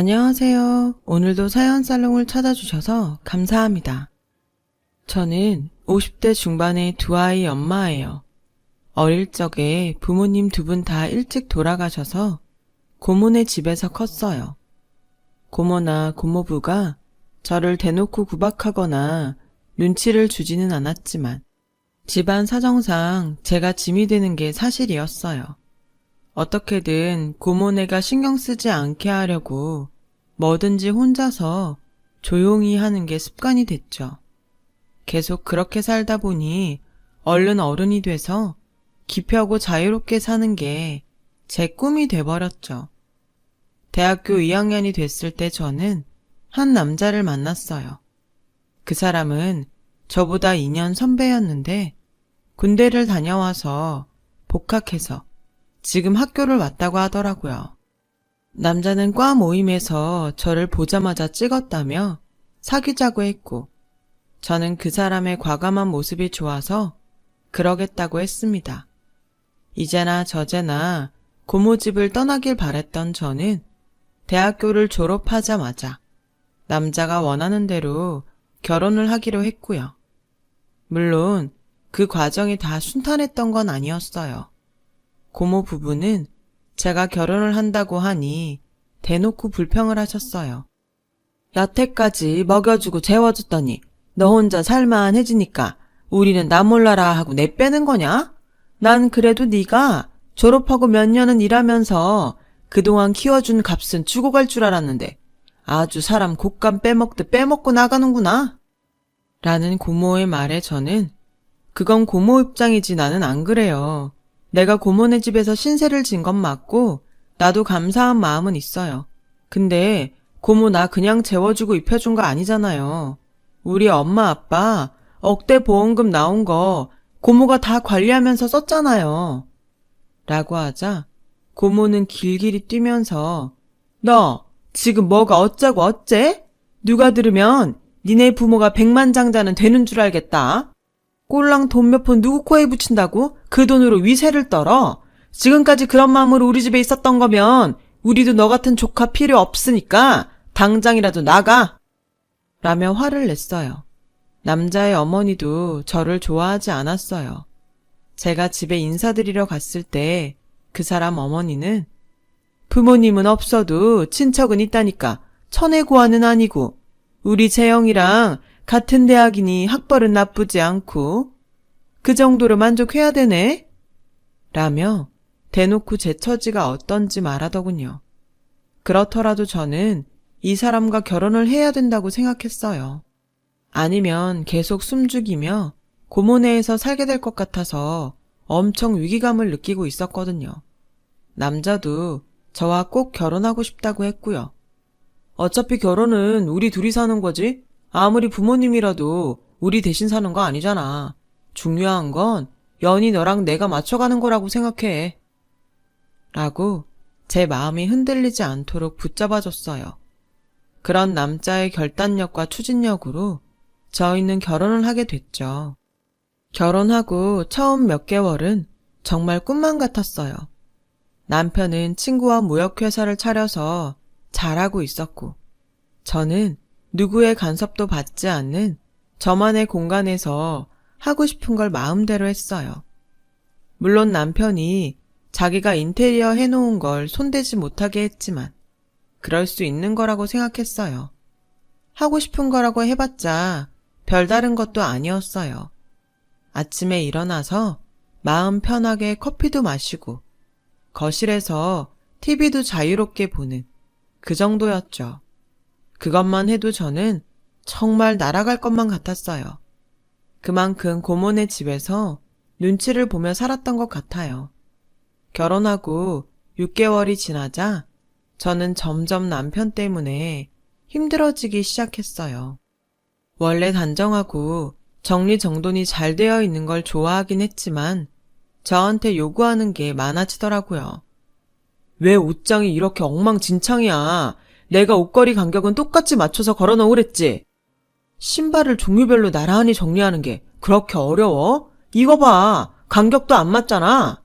안녕하세요. 오늘도 사연살롱을 찾아주셔서 감사합니다. 저는 50대 중반의 두 아이 엄마예요. 어릴 적에 부모님 두 분 다 일찍 돌아가셔서 고모네 집에서 컸어요. 고모나 고모부가 저를 대놓고 구박하거나 눈치를 주지는 않았지만 집안 사정상 제가 짐이 되는 게 사실이었어요. 어떻게든 고모네가 신경 쓰지 않게 하려고 뭐든지 혼자서 조용히 하는 게 습관이 됐죠. 계속 그렇게 살다 보니 얼른 어른이 돼서 기피하고 자유롭게 사는 게 제 꿈이 돼버렸죠. 대학교 2학년이 됐을 때 저는 한 남자를 만났어요. 그 사람은 저보다 2년 선배였는데 군대를 다녀와서 복학해서 지금 학교를 왔다고 하더라고요. 남자는 과 모임에서 저를 보자마자 찍었다며 사귀자고 했고, 저는 그 사람의 과감한 모습이 좋아서 그러겠다고 했습니다. 이제나 저제나 고모 집을 떠나길 바랬던 저는 대학교를 졸업하자마자 남자가 원하는 대로 결혼을 하기로 했고요. 물론 그 과정이 다 순탄했던 건 아니었어요. 고모 부부는 제가 결혼을 한다고 하니 대놓고 불평을 하셨어요. 여태까지 먹여주고 재워줬더니 너 혼자 살만해지니까 우리는 나 몰라라 하고 내빼는 거냐? 난 그래도 네가 졸업하고 몇 년은 일하면서 그동안 키워준 값은 주고 갈 줄 알았는데 아주 사람 곶감 빼먹듯 빼먹고 나가는구나. 라는 고모의 말에 저는 그건 고모 입장이지 나는 안 그래요. 내가 고모네 집에서 신세를 진 건 맞고 나도 감사한 마음은 있어요. 근데 고모 나 그냥 재워주고 입혀준 거 아니잖아요. 우리 엄마 아빠 억대 보험금 나온 거 고모가 다 관리하면서 썼잖아요. 라고 하자 고모는 길길이 뛰면서 너 지금 뭐가 어쩌고 어째? 누가 들으면 니네 부모가 백만장자는 되는 줄 알겠다. 꼴랑 돈 몇 푼 누구 코에 붙인다고 그 돈으로 위세를 떨어? 지금까지 그런 마음으로 우리 집에 있었던 거면 우리도 너 같은 조카 필요 없으니까 당장이라도 나가! 라며 화를 냈어요. 남자의 어머니도 저를 좋아하지 않았어요. 제가 집에 인사드리러 갔을 때 그 사람 어머니는 부모님은 없어도 친척은 있다니까 천혜고아는 아니고 우리 재영이랑 같은 대학이니 학벌은 나쁘지 않고 그 정도로 만족해야 되네? 라며 대놓고 제 처지가 어떤지 말하더군요. 그렇더라도 저는 이 사람과 결혼을 해야 된다고 생각했어요. 아니면 계속 숨죽이며 고모네에서 살게 될 것 같아서 엄청 위기감을 느끼고 있었거든요. 남자도 저와 꼭 결혼하고 싶다고 했고요. 어차피 결혼은 우리 둘이 사는 거지? 아무리 부모님이라도 우리 대신 사는 거 아니잖아. 중요한 건 연이 너랑 내가 맞춰가는 거라고 생각해. 라고 제 마음이 흔들리지 않도록 붙잡아줬어요. 그런 남자의 결단력과 추진력으로 저희는 결혼을 하게 됐죠. 결혼하고 처음 몇 개월은 정말 꿈만 같았어요. 남편은 친구와 무역회사를 차려서 잘하고 있었고, 저는 누구의 간섭도 받지 않는 저만의 공간에서 하고 싶은 걸 마음대로 했어요. 물론 남편이 자기가 인테리어 해놓은 걸 손대지 못하게 했지만 그럴 수 있는 거라고 생각했어요. 하고 싶은 거라고 해봤자 별다른 것도 아니었어요. 아침에 일어나서 마음 편하게 커피도 마시고 거실에서 TV도 자유롭게 보는 그 정도였죠. 그것만 해도 저는 정말 날아갈 것만 같았어요. 그만큼 고모네 집에서 눈치를 보며 살았던 것 같아요. 결혼하고 6개월이 지나자 저는 점점 남편 때문에 힘들어지기 시작했어요. 원래 단정하고 정리정돈이 잘 되어 있는 걸 좋아하긴 했지만 저한테 요구하는 게 많아지더라고요. 왜 옷장이 이렇게 엉망진창이야? 내가 옷걸이 간격은 똑같이 맞춰서 걸어놓으랬지. 신발을 종류별로 나란히 정리하는 게 그렇게 어려워? 이거 봐. 간격도 안 맞잖아.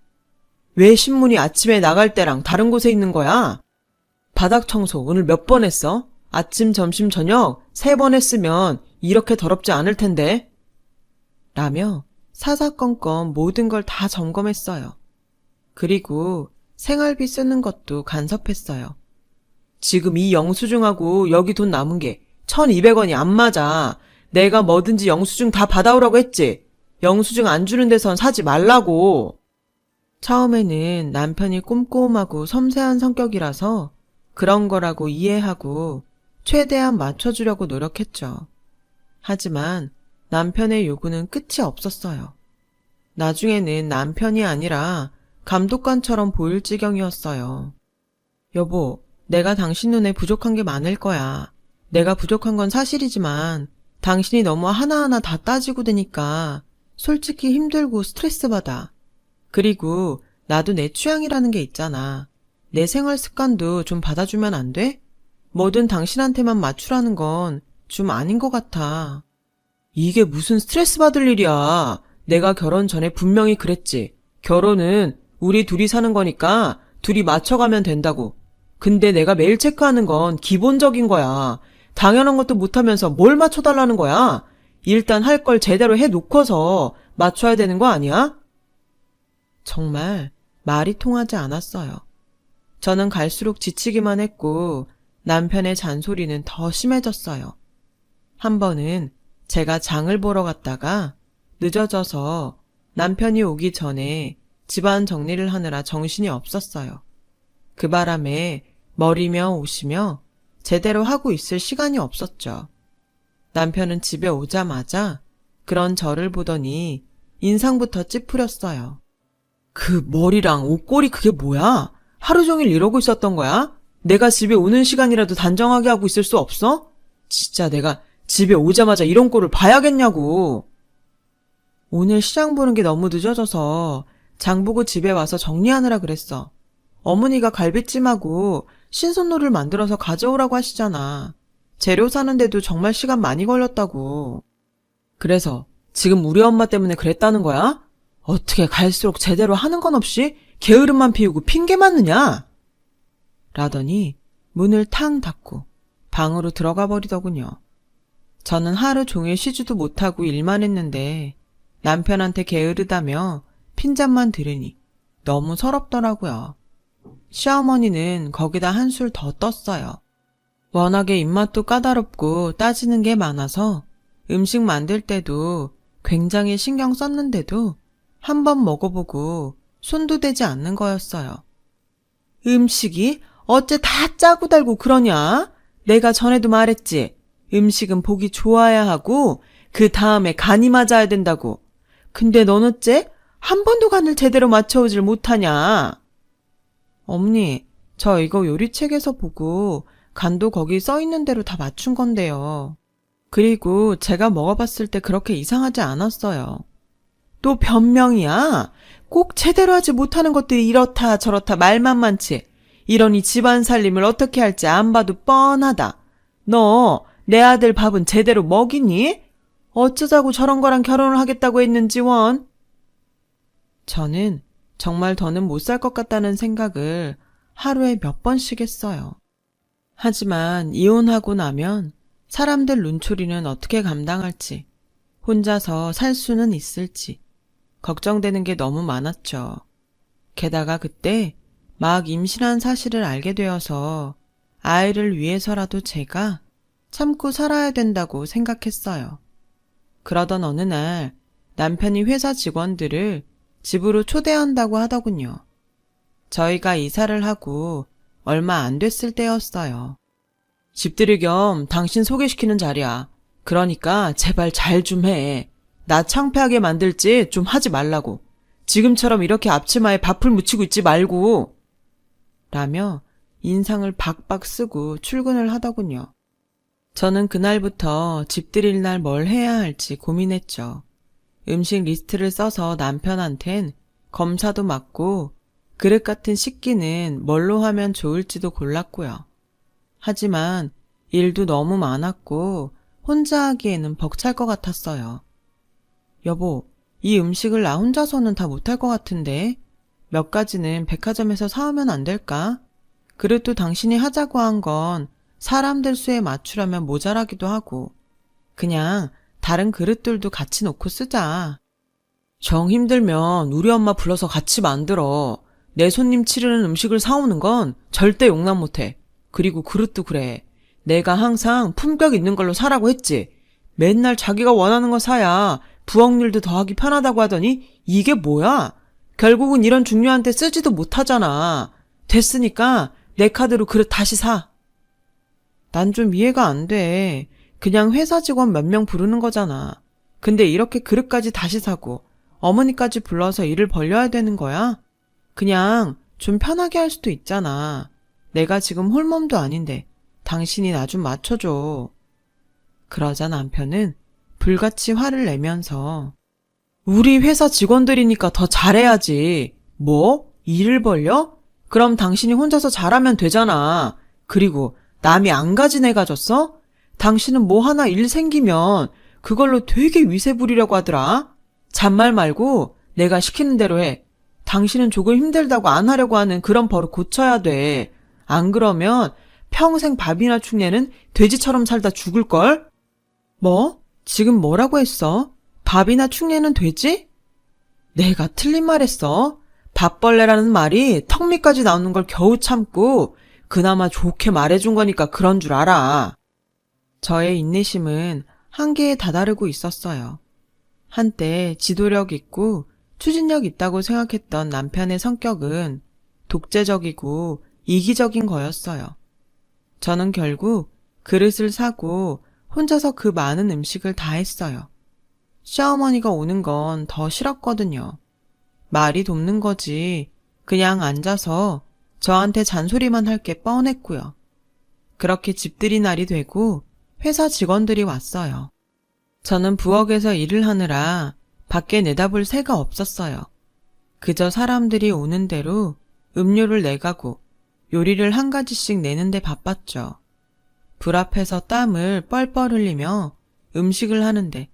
왜 신문이 아침에 나갈 때랑 다른 곳에 있는 거야? 바닥 청소 오늘 몇 번 했어? 아침, 점심, 저녁 3번 했으면 이렇게 더럽지 않을 텐데. 라며 사사건건 모든 걸 다 점검했어요. 그리고 생활비 쓰는 것도 간섭했어요. 지금 이 영수증하고 여기 돈 남은 게 1,200원이 안 맞아. 내가 뭐든지 영수증 다 받아오라고 했지. 영수증 안 주는 데선 사지 말라고. 처음에는 남편이 꼼꼼하고 섬세한 성격이라서 그런 거라고 이해하고 최대한 맞춰주려고 노력했죠. 하지만 남편의 요구는 끝이 없었어요. 나중에는 남편이 아니라 감독관처럼 보일 지경이었어요. 여보, 내가 당신 눈에 부족한 게 많을 거야. 내가 부족한 건 사실이지만 당신이 너무 하나하나 다 따지고 드니까 솔직히 힘들고 스트레스 받아. 그리고 나도 내 취향이라는 게 있잖아. 내 생활 습관도 좀 받아주면 안 돼? 뭐든 당신한테만 맞추라는 건 좀 아닌 것 같아. 이게 무슨 스트레스 받을 일이야. 내가 결혼 전에 분명히 그랬지. 결혼은 우리 둘이 사는 거니까 둘이 맞춰가면 된다고. 근데 내가 매일 체크하는 건 기본적인 거야. 당연한 것도 못하면서 뭘 맞춰달라는 거야? 일단 할 걸 제대로 해놓고서 맞춰야 되는 거 아니야? 정말 말이 통하지 않았어요. 저는 갈수록 지치기만 했고 남편의 잔소리는 더 심해졌어요. 한 번은 제가 장을 보러 갔다가 늦어져서 남편이 오기 전에 집안 정리를 하느라 정신이 없었어요. 그 바람에 머리며 옷이며 제대로 하고 있을 시간이 없었죠. 남편은 집에 오자마자 그런 저를 보더니 인상부터 찌푸렸어요. 그 머리랑 옷걸이 그게 뭐야? 하루 종일 이러고 있었던 거야? 내가 집에 오는 시간이라도 단정하게 하고 있을 수 없어? 진짜 내가 집에 오자마자 이런 꼴을 봐야겠냐고. 오늘 시장 보는 게 너무 늦어져서 장 보고 집에 와서 정리하느라 그랬어. 어머니가 갈비찜하고 신선로를 만들어서 가져오라고 하시잖아. 재료 사는데도 정말 시간 많이 걸렸다고. 그래서 지금 우리 엄마 때문에 그랬다는 거야? 어떻게 갈수록 제대로 하는 건 없이 게으름만 피우고 핑계만 느냐? 라더니 문을 탕 닫고 방으로 들어가 버리더군요. 저는 하루 종일 쉬지도 못하고 일만 했는데 남편한테 게으르다며 핀잔만 들으니 너무 서럽더라고요. 시어머니는 거기다 한술 더 떴어요. 워낙에 입맛도 까다롭고 따지는 게 많아서 음식 만들 때도 굉장히 신경 썼는데도 한 번 먹어보고 손도 대지 않는 거였어요. 음식이 어째 다 짜고 달고 그러냐? 내가 전에도 말했지. 음식은 보기 좋아야 하고 그 다음에 간이 맞아야 된다고. 근데 넌 어째 한 번도 간을 제대로 맞춰오질 못하냐? 어머니, 저 이거 요리책에서 보고 간도 거기 써있는 대로 다 맞춘 건데요. 그리고 제가 먹어봤을 때 그렇게 이상하지 않았어요. 또 변명이야? 꼭 제대로 하지 못하는 것들이 이렇다 저렇다 말만 많지. 이러니 집안 살림을 어떻게 할지 안 봐도 뻔하다. 너 내 아들 밥은 제대로 먹이니? 어쩌자고 저런 거랑 결혼을 하겠다고 했는지 원. 저는 정말 더는 못 살 것 같다는 생각을 하루에 몇 번씩 했어요. 하지만 이혼하고 나면 사람들 눈초리는 어떻게 감당할지, 혼자서 살 수는 있을지 걱정되는 게 너무 많았죠. 게다가 그때 막 임신한 사실을 알게 되어서 아이를 위해서라도 제가 참고 살아야 된다고 생각했어요. 그러던 어느 날 남편이 회사 직원들을 집으로 초대한다고 하더군요. 저희가 이사를 하고 얼마 안 됐을 때였어요. 집들이 겸 당신 소개시키는 자리야. 그러니까 제발 잘 좀 해. 나 창피하게 만들지 좀 하지 말라고. 지금처럼 이렇게 앞치마에 밥풀 묻히고 있지 말고. 라며 인상을 박박 쓰고 출근을 하더군요. 저는 그날부터 집들일 날 뭘 해야 할지 고민했죠. 음식 리스트를 써서 남편한텐 검사도 맡고 그릇 같은 식기는 뭘로 하면 좋을지도 골랐고요. 하지만 일도 너무 많았고 혼자 하기에는 벅찰 것 같았어요. 여보, 이 음식을 나 혼자서는 다 못할 것 같은데 몇 가지는 백화점에서 사오면 안 될까? 그릇도 당신이 하자고 한 건 사람들 수에 맞추려면 모자라기도 하고 그냥 다른 그릇들도 같이 놓고 쓰자. 정 힘들면 우리 엄마 불러서 같이 만들어. 내 손님 치르는 음식을 사오는 건 절대 용납 못해. 그리고 그릇도 그래. 내가 항상 품격 있는 걸로 사라고 했지. 맨날 자기가 원하는 거 사야 부엌일도 더 하기 편하다고 하더니 이게 뭐야? 결국은 이런 중요한 데 쓰지도 못하잖아. 됐으니까 내 카드로 그릇 다시 사. 난 좀 이해가 안 돼. 그냥 회사 직원 몇 명 부르는 거잖아. 근데 이렇게 그릇까지 다시 사고 어머니까지 불러서 일을 벌려야 되는 거야? 그냥 좀 편하게 할 수도 있잖아. 내가 지금 홀몸도 아닌데 당신이 나 좀 맞춰줘. 그러자 남편은 불같이 화를 내면서 우리 회사 직원들이니까 더 잘해야지. 뭐? 일을 벌려? 그럼 당신이 혼자서 잘하면 되잖아. 그리고 남이 안 가진 애 가졌어? 당신은 뭐 하나 일 생기면 그걸로 되게 위세 부리려고 하더라. 잔말 말고 내가 시키는 대로 해. 당신은 조금 힘들다고 안 하려고 하는 그런 버릇 고쳐야 돼. 안 그러면 평생 밥이나 축내는 돼지처럼 살다 죽을걸? 뭐? 지금 뭐라고 했어? 밥이나 축내는 돼지? 내가 틀린 말 했어? 밥벌레라는 말이 턱 밑까지 나오는 걸 겨우 참고 그나마 좋게 말해준 거니까 그런 줄 알아. 저의 인내심은 한계에 다다르고 있었어요. 한때 지도력 있고 추진력 있다고 생각했던 남편의 성격은 독재적이고 이기적인 거였어요. 저는 결국 그릇을 사고 혼자서 그 많은 음식을 다 했어요. 시어머니가 오는 건 더 싫었거든요. 말이 돕는 거지 그냥 앉아서 저한테 잔소리만 할 게 뻔했고요. 그렇게 집들이 날이 되고 회사 직원들이 왔어요. 저는 부엌에서 일을 하느라 밖에 내다볼 새가 없었어요. 그저 사람들이 오는 대로 음료를 내가고 요리를 한 가지씩 내는데 바빴죠. 불 앞에서 땀을 뻘뻘 흘리며 음식을 하는데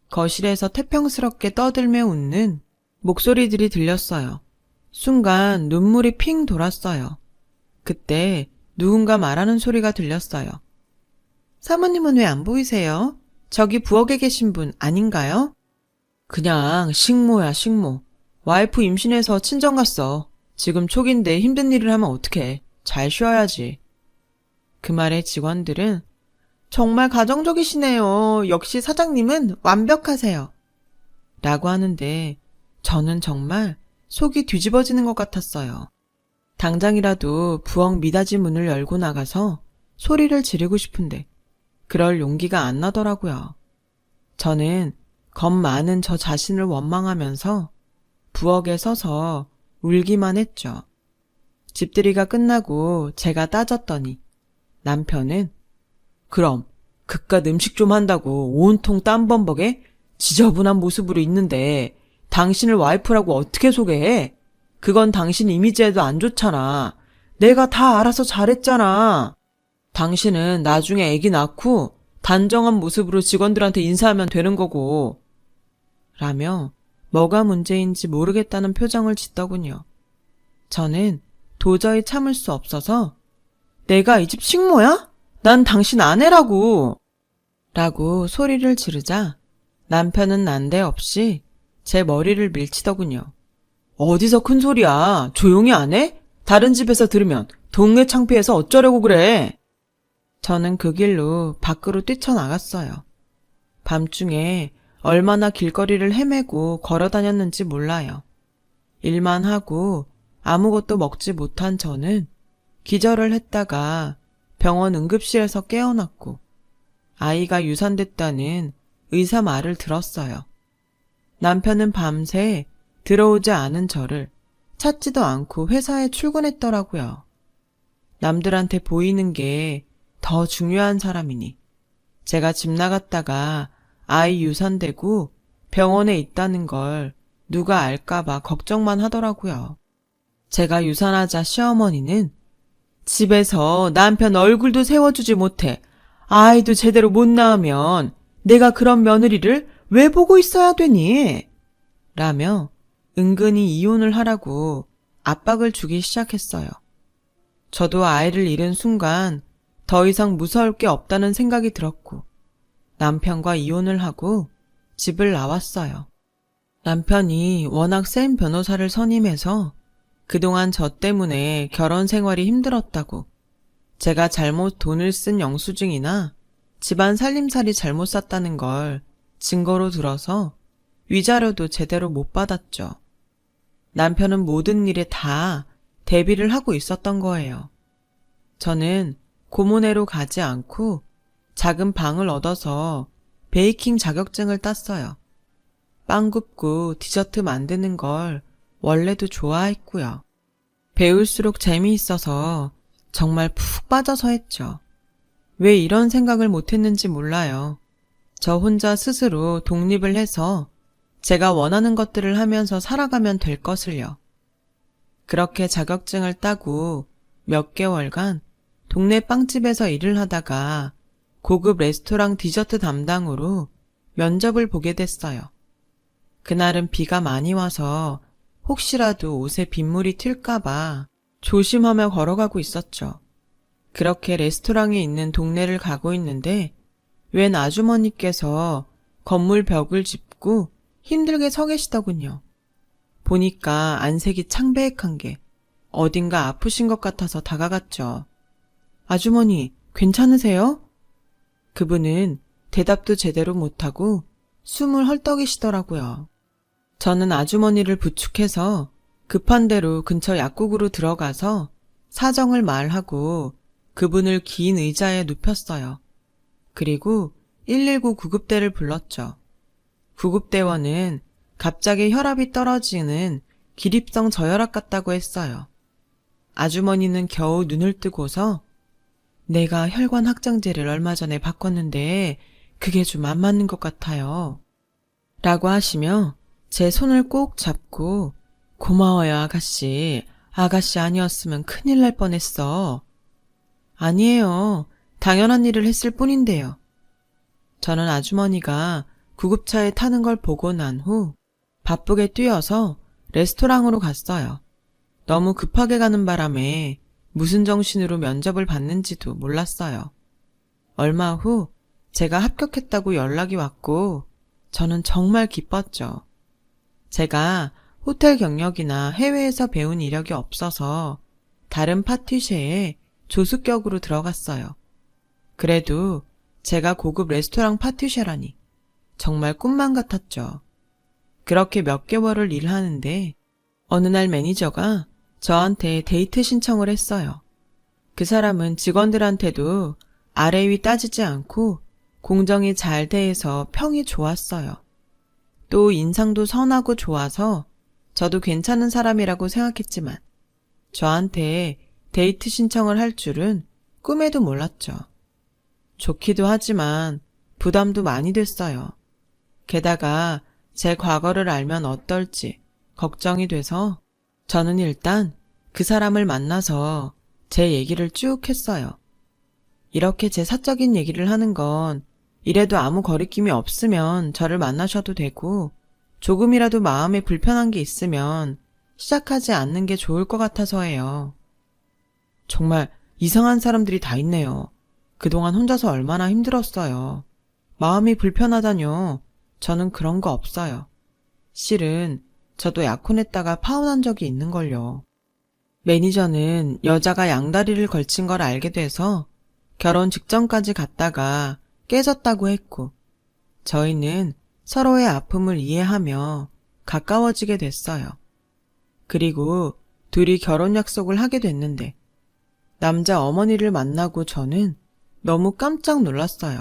거실에서 태평스럽게 떠들며 웃는 목소리들이 들렸어요. 순간 눈물이 핑 돌았어요. 그때 누군가 말하는 소리가 들렸어요. 사모님은 왜 안 보이세요? 저기 부엌에 계신 분 아닌가요? 그냥 식모야, 식모. 와이프 임신해서 친정 갔어. 지금 초기인데 힘든 일을 하면 어떡해. 잘 쉬어야지. 그 말에 직원들은 정말 가정적이시네요. 역시 사장님은 완벽하세요. 라고 하는데 저는 정말 속이 뒤집어지는 것 같았어요. 당장이라도 부엌 미닫이 문을 열고 나가서 소리를 지르고 싶은데 그럴 용기가 안 나더라고요. 저는 겁 많은 저 자신을 원망하면서 부엌에 서서 울기만 했죠. 집들이가 끝나고 제가 따졌더니 남편은 그럼 그깟 음식 좀 한다고 온통 땀범벅에 지저분한 모습으로 있는데 당신을 와이프라고 어떻게 소개해? 그건 당신 이미지에도 안 좋잖아. 내가 다 알아서 잘했잖아. 당신은 나중에 아기 낳고 단정한 모습으로 직원들한테 인사하면 되는 거고. 라며 뭐가 문제인지 모르겠다는 표정을 짓더군요. 저는 도저히 참을 수 없어서 내가 이 집 식모야? 난 당신 아내라고. 라고 소리를 지르자 남편은 난데없이 제 머리를 밀치더군요. 어디서 큰 소리야. 조용히 안 해? 다른 집에서 들으면 동네 창피해서 어쩌려고 그래. 저는 그 길로 밖으로 뛰쳐나갔어요. 밤중에 얼마나 길거리를 헤매고 걸어 다녔는지 몰라요. 일만 하고 아무것도 먹지 못한 저는 기절을 했다가 병원 응급실에서 깨어났고 아이가 유산됐다는 의사 말을 들었어요. 남편은 밤새 들어오지 않은 저를 찾지도 않고 회사에 출근했더라고요. 남들한테 보이는 게 더 중요한 사람이니 제가 집 나갔다가 아이 유산되고 병원에 있다는 걸 누가 알까봐 걱정만 하더라고요. 제가 유산하자 시어머니는 집에서 남편 얼굴도 세워주지 못해 아이도 제대로 못 낳으면 내가 그런 며느리를 왜 보고 있어야 되니? 라며 은근히 이혼을 하라고 압박을 주기 시작했어요. 저도 아이를 잃은 순간 더 이상 무서울 게 없다는 생각이 들었고 남편과 이혼을 하고 집을 나왔어요. 남편이 워낙 센 변호사를 선임해서 그동안 저 때문에 결혼 생활이 힘들었다고 제가 잘못 돈을 쓴 영수증이나 집안 살림살이 잘못 샀다는 걸 증거로 들어서 위자료도 제대로 못 받았죠. 남편은 모든 일에 다 대비를 하고 있었던 거예요. 저는 고모네로 가지 않고 작은 방을 얻어서 베이킹 자격증을 땄어요. 빵 굽고 디저트 만드는 걸 원래도 좋아했고요. 배울수록 재미있어서 정말 푹 빠져서 했죠. 왜 이런 생각을 못했는지 몰라요. 저 혼자 스스로 독립을 해서 제가 원하는 것들을 하면서 살아가면 될 것을요. 그렇게 자격증을 따고 몇 개월간 동네 빵집에서 일을 하다가 고급 레스토랑 디저트 담당으로 면접을 보게 됐어요. 그날은 비가 많이 와서 혹시라도 옷에 빗물이 튈까봐 조심하며 걸어가고 있었죠. 그렇게 레스토랑에 있는 동네를 가고 있는데 웬 아주머니께서 건물 벽을 짚고 힘들게 서 계시더군요. 보니까 안색이 창백한 게 어딘가 아프신 것 같아서 다가갔죠. 아주머니, 괜찮으세요? 그분은 대답도 제대로 못하고 숨을 헐떡이시더라고요. 저는 아주머니를 부축해서 급한 대로 근처 약국으로 들어가서 사정을 말하고 그분을 긴 의자에 눕혔어요. 그리고 119 구급대를 불렀죠. 구급대원은 갑자기 혈압이 떨어지는 기립성 저혈압 같다고 했어요. 아주머니는 겨우 눈을 뜨고서 내가 혈관 확장제를 얼마 전에 바꿨는데 그게 좀 안 맞는 것 같아요. 라고 하시며 제 손을 꼭 잡고 고마워요 아가씨. 아가씨 아니었으면 큰일 날 뻔했어. 아니에요. 당연한 일을 했을 뿐인데요. 저는 아주머니가 구급차에 타는 걸 보고 난 후 바쁘게 뛰어서 레스토랑으로 갔어요. 너무 급하게 가는 바람에 무슨 정신으로 면접을 받는지도 몰랐어요. 얼마 후 제가 합격했다고 연락이 왔고 저는 정말 기뻤죠. 제가 호텔 경력이나 해외에서 배운 이력이 없어서 다른 파티쉐에 조수격으로 들어갔어요. 그래도 제가 고급 레스토랑 파티쉐라니 정말 꿈만 같았죠. 그렇게 몇 개월을 일하는데 어느 날 매니저가 저한테 데이트 신청을 했어요. 그 사람은 직원들한테도 아래 위 따지지 않고 공정이 잘 대해서 평이 좋았어요. 또 인상도 선하고 좋아서 저도 괜찮은 사람이라고 생각했지만 저한테 데이트 신청을 할 줄은 꿈에도 몰랐죠. 좋기도 하지만 부담도 많이 됐어요. 게다가 제 과거를 알면 어떨지 걱정이 돼서 저는 일단 그 사람을 만나서 제 얘기를 쭉 했어요. 이렇게 제 사적인 얘기를 하는 건 이래도 아무 거리낌이 없으면 저를 만나셔도 되고 조금이라도 마음에 불편한 게 있으면 시작하지 않는 게 좋을 것 같아서예요. 정말 이상한 사람들이 다 있네요. 그동안 혼자서 얼마나 힘들었어요. 마음이 불편하다뇨. 저는 그런 거 없어요. 실은 저도 약혼했다가 파혼한 적이 있는걸요. 매니저는 여자가 양다리를 걸친 걸 알게 돼서 결혼 직전까지 갔다가 깨졌다고 했고 저희는 서로의 아픔을 이해하며 가까워지게 됐어요. 그리고 둘이 결혼 약속을 하게 됐는데 남자 어머니를 만나고 저는 너무 깜짝 놀랐어요.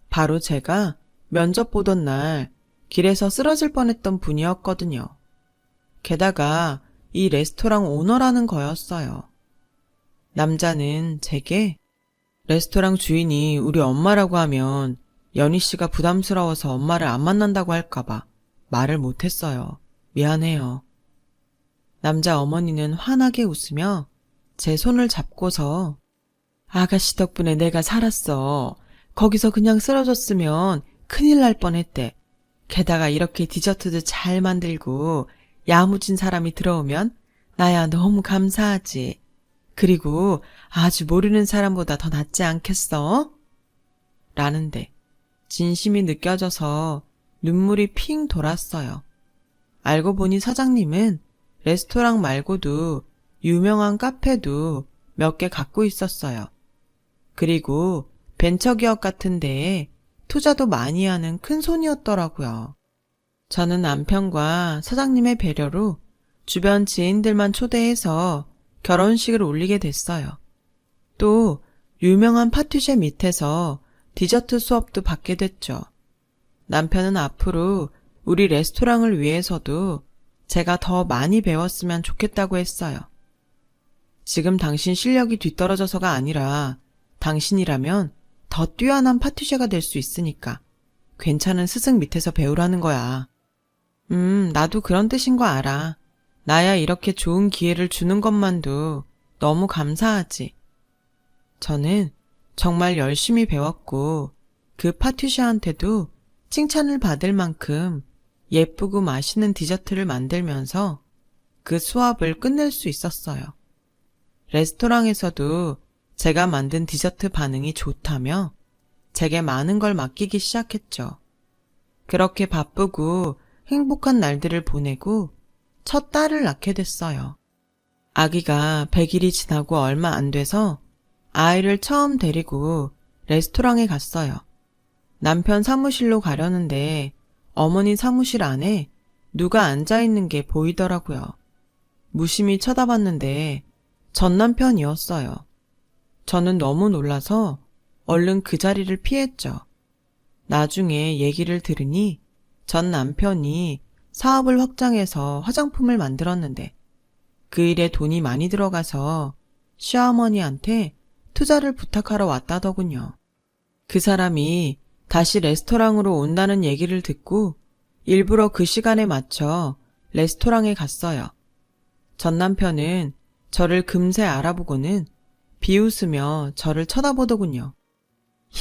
바로 제가 면접 보던 날 길에서 쓰러질 뻔했던 분이었거든요. 게다가 이 레스토랑 오너라는 거였어요. 남자는 제게 레스토랑 주인이 우리 엄마라고 하면 연희 씨가 부담스러워서 엄마를 안 만난다고 할까봐 말을 못했어요. 미안해요. 남자 어머니는 환하게 웃으며 제 손을 잡고서 아가씨 덕분에 내가 살았어. 거기서 그냥 쓰러졌으면 큰일 날 뻔했대. 게다가 이렇게 디저트도 잘 만들고 야무진 사람이 들어오면 나야 너무 감사하지. 그리고 아주 모르는 사람보다 더 낫지 않겠어? 라는데 진심이 느껴져서 눈물이 핑 돌았어요. 알고 보니 사장님은 레스토랑 말고도 유명한 카페도 몇 개 갖고 있었어요. 그리고 벤처기업 같은 데에 투자도 많이 하는 큰 손이었더라고요. 저는 남편과 사장님의 배려로 주변 지인들만 초대해서 결혼식을 올리게 됐어요. 또 유명한 파티셰 밑에서 디저트 수업도 받게 됐죠. 남편은 앞으로 우리 레스토랑을 위해서도 제가 더 많이 배웠으면 좋겠다고 했어요. 지금 당신 실력이 뒤떨어져서가 아니라 당신이라면 더 뛰어난 파티셰가 될 수 있으니까 괜찮은 스승 밑에서 배우라는 거야. 나도 그런 뜻인 거 알아. 나야 이렇게 좋은 기회를 주는 것만도 너무 감사하지. 저는 정말 열심히 배웠고 그 파티셰한테도 칭찬을 받을 만큼 예쁘고 맛있는 디저트를 만들면서 그 수업을 끝낼 수 있었어요. 레스토랑에서도 제가 만든 디저트 반응이 좋다며 제게 많은 걸 맡기기 시작했죠. 그렇게 바쁘고 행복한 날들을 보내고 첫 딸을 낳게 됐어요. 아기가 100일이 지나고 얼마 안 돼서 아이를 처음 데리고 레스토랑에 갔어요. 남편 사무실로 가려는데 어머니 사무실 안에 누가 앉아있는 게 보이더라고요. 무심히 쳐다봤는데 전 남편이었어요. 저는 너무 놀라서 얼른 그 자리를 피했죠. 나중에 얘기를 들으니 전 남편이 사업을 확장해서 화장품을 만들었는데 그 일에 돈이 많이 들어가서 시어머니한테 투자를 부탁하러 왔다더군요. 그 사람이 다시 레스토랑으로 온다는 얘기를 듣고 일부러 그 시간에 맞춰 레스토랑에 갔어요. 전 남편은 저를 금세 알아보고는 비웃으며 저를 쳐다보더군요.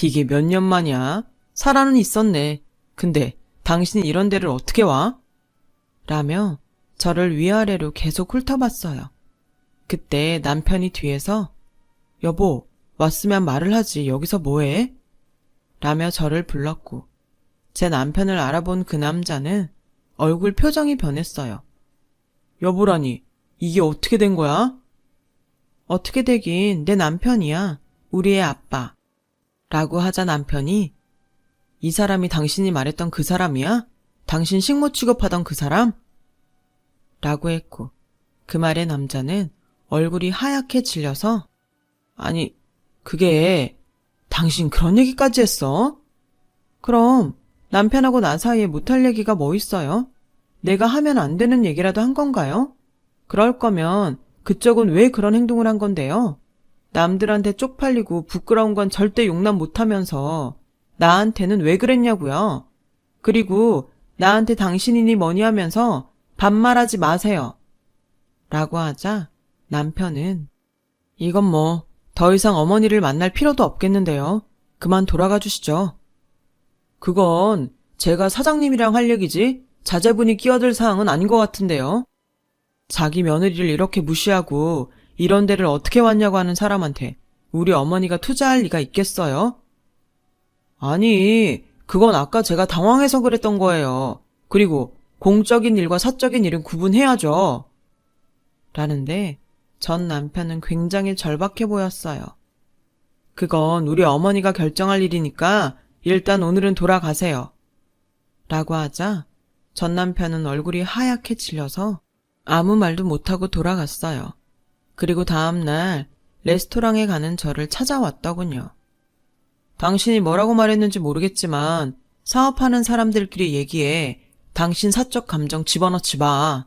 이게 몇 년 만이야? 살아는 있었네. 근데 당신이 이런 데를 어떻게 와? 라며 저를 위아래로 계속 훑어봤어요. 그때 남편이 뒤에서 여보, 왔으면 말을 하지. 여기서 뭐해? 라며 저를 불렀고 제 남편을 알아본 그 남자는 얼굴 표정이 변했어요. 여보라니, 이게 어떻게 된 거야? 어떻게 되긴 내 남편이야. 우리의 아빠. 라고 하자 남편이 이 사람이 당신이 말했던 그 사람이야? 당신 식모 취급하던 그 사람? 라고 했고 그 말에 남자는 얼굴이 하얗게 질려서 아니, 그게 당신 그런 얘기까지 했어? 그럼 남편하고 나 사이에 못할 얘기가 뭐 있어요? 내가 하면 안 되는 얘기라도 한 건가요? 그럴 거면 그쪽은 왜 그런 행동을 한 건데요? 남들한테 쪽팔리고 부끄러운 건 절대 용납 못하면서 나한테는 왜 그랬냐고요? 그리고 나한테 당신이니 뭐니 하면서 반말하지 마세요. 라고 하자 남편은 이건 뭐 더 이상 어머니를 만날 필요도 없겠는데요. 그만 돌아가 주시죠. 그건 제가 사장님이랑 할 얘기지 자제분이 끼어들 사항은 아닌 것 같은데요. 자기 며느리를 이렇게 무시하고 이런 데를 어떻게 왔냐고 하는 사람한테 우리 어머니가 투자할 리가 있겠어요? 아니, 그건 아까 제가 당황해서 그랬던 거예요. 그리고 공적인 일과 사적인 일은 구분해야죠. 라는데 전 남편은 굉장히 절박해 보였어요. 그건 우리 어머니가 결정할 일이니까 일단 오늘은 돌아가세요. 라고 하자 전 남편은 얼굴이 하얗게 질려서 아무 말도 못하고 돌아갔어요. 그리고 다음날 레스토랑에 가는 저를 찾아왔더군요. 당신이 뭐라고 말했는지 모르겠지만 사업하는 사람들끼리 얘기해. 당신 사적 감정 집어넣지 마.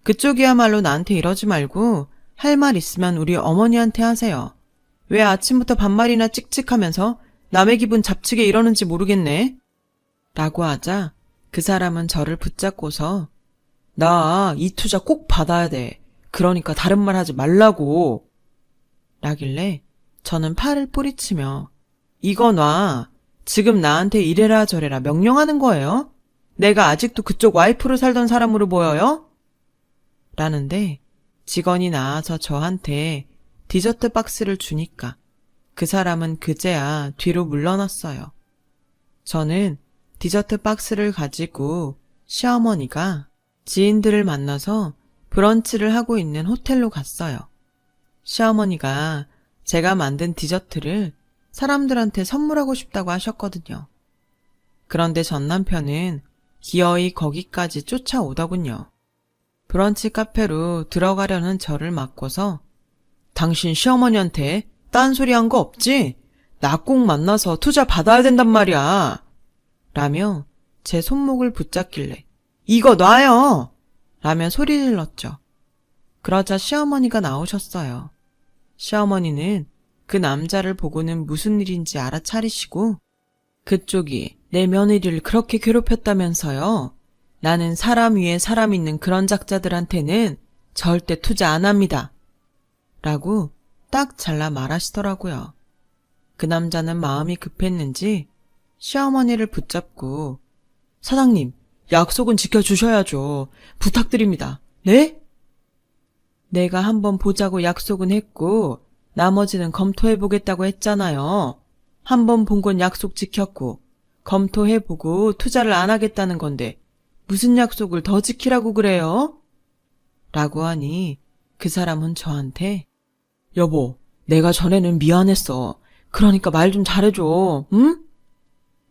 그쪽이야말로 나한테 이러지 말고 할 말 있으면 우리 어머니한테 하세요. 왜 아침부터 반말이나 찍찍하면서 남의 기분 잡치게 이러는지 모르겠네. 라고 하자 그 사람은 저를 붙잡고서 나 이 투자 꼭 받아야 돼. 그러니까 다른 말 하지 말라고. 라길래 저는 팔을 뿌리치며 이거 놔. 지금 나한테 이래라 저래라 명령하는 거예요? 내가 아직도 그쪽 와이프로 살던 사람으로 보여요? 라는데 직원이 나와서 저한테 디저트 박스를 주니까 그 사람은 그제야 뒤로 물러났어요. 저는 디저트 박스를 가지고 시어머니가 지인들을 만나서 브런치를 하고 있는 호텔로 갔어요. 시어머니가 제가 만든 디저트를 사람들한테 선물하고 싶다고 하셨거든요. 그런데 전 남편은 기어이 거기까지 쫓아오더군요. 브런치 카페로 들어가려는 저를 막고서 당신 시어머니한테 딴소리 한 거 없지? 나 꼭 만나서 투자 받아야 된단 말이야. 라며 제 손목을 붙잡길래 이거 놔요! 라며 소리 질렀죠. 그러자 시어머니가 나오셨어요. 시어머니는 그 남자를 보고는 무슨 일인지 알아차리시고 그쪽이 내 며느리를 그렇게 괴롭혔다면서요. 나는 사람 위에 사람 있는 그런 작자들한테는 절대 투자 안 합니다. 라고 딱 잘라 말하시더라고요. 그 남자는 마음이 급했는지 시어머니를 붙잡고 사장님, 약속은 지켜주셔야죠. 부탁드립니다. 네? 내가 한번 보자고 약속은 했고 나머지는 검토해보겠다고 했잖아요. 한번 본 건 약속 지켰고 검토해보고 투자를 안 하겠다는 건데 무슨 약속을 더 지키라고 그래요? 라고 하니 그 사람은 저한테 여보, 내가 전에는 미안했어. 그러니까 말 좀 잘해줘. 응?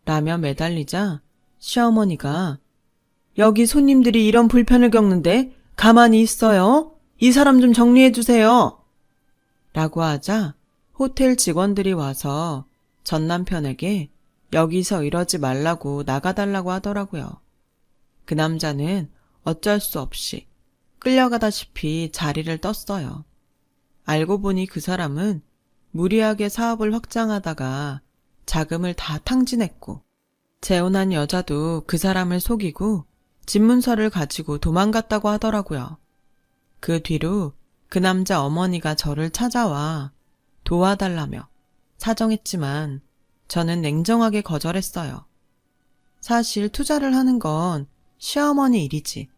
라며 매달리자 시어머니가 여기 손님들이 이런 불편을 겪는데 가만히 있어요? 이 사람 좀 정리해주세요. 라고 하자 호텔 직원들이 와서 전 남편에게 여기서 이러지 말라고 나가달라고 하더라고요. 그 남자는 어쩔 수 없이 끌려가다시피 자리를 떴어요. 알고 보니 그 사람은 무리하게 사업을 확장하다가 자금을 다 탕진했고 재혼한 여자도 그 사람을 속이고 집문서를 가지고 도망갔다고 하더라고요. 그 뒤로 그 남자 어머니가 저를 찾아와 도와달라며 사정했지만 저는 냉정하게 거절했어요. 사실 투자를 하는 건 시어머니 일이지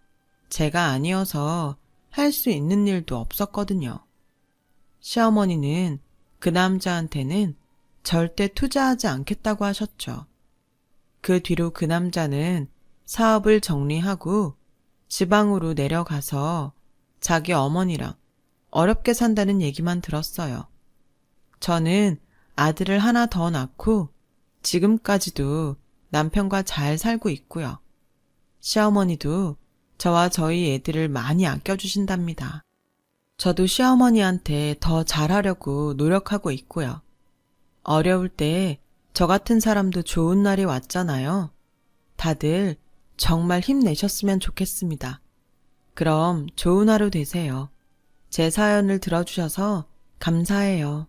제가 아니어서 할 수 있는 일도 없었거든요. 시어머니는 그 남자한테는 절대 투자하지 않겠다고 하셨죠. 그 뒤로 그 남자는 사업을 정리하고 지방으로 내려가서 자기 어머니랑 어렵게 산다는 얘기만 들었어요. 저는 아들을 하나 더 낳고 지금까지도 남편과 잘 살고 있고요. 시어머니도 저와 저희 애들을 많이 아껴주신답니다. 저도 시어머니한테 더 잘하려고 노력하고 있고요. 어려울 때 저 같은 사람도 좋은 날이 왔잖아요. 다들 정말 힘내셨으면 좋겠습니다. 그럼 좋은 하루 되세요. 제 사연을 들어주셔서 감사해요.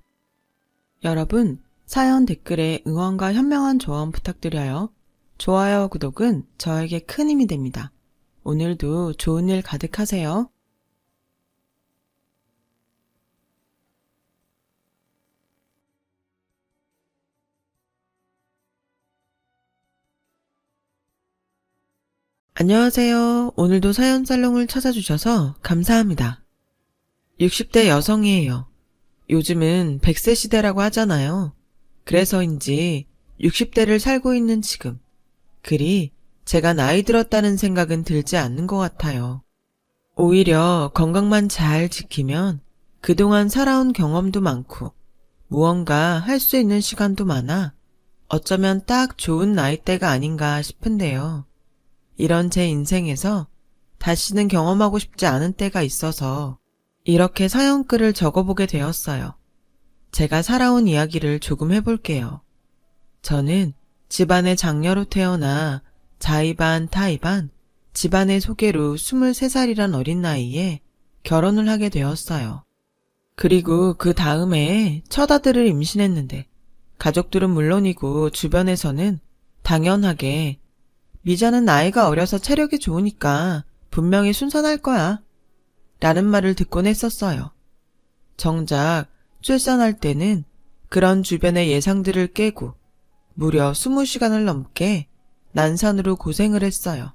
여러분, 사연 댓글에 응원과 현명한 조언 부탁드려요. 좋아요, 구독은 저에게 큰 힘이 됩니다. 오늘도 좋은 일 가득하세요. 안녕하세요. 오늘도 사연 살롱을 찾아주셔서 감사합니다. 60대 여성이에요. 요즘은 100세 시대라고 하잖아요. 그래서인지 60대를 살고 있는 지금 그리 제가 나이 들었다는 생각은 들지 않는 것 같아요. 오히려 건강만 잘 지키면 그동안 살아온 경험도 많고 무언가 할 수 있는 시간도 많아 어쩌면 딱 좋은 나이대가 아닌가 싶은데요. 이런 제 인생에서 다시는 경험하고 싶지 않은 때가 있어서 이렇게 사연글을 적어보게 되었어요. 제가 살아온 이야기를 조금 해볼게요. 저는 집안의 장녀로 태어나 자의반 타의반 집안의 소개로 23살이란 어린 나이에 결혼을 하게 되었어요. 그리고 그 다음에 첫 아들을 임신했는데 가족들은 물론이고 주변에서는 당연하게 미자는 나이가 어려서 체력이 좋으니까 분명히 순산할 거야 라는 말을 듣곤 했었어요. 정작 출산할 때는 그런 주변의 예상들을 깨고 무려 20시간을 넘게 난산으로 고생을 했어요.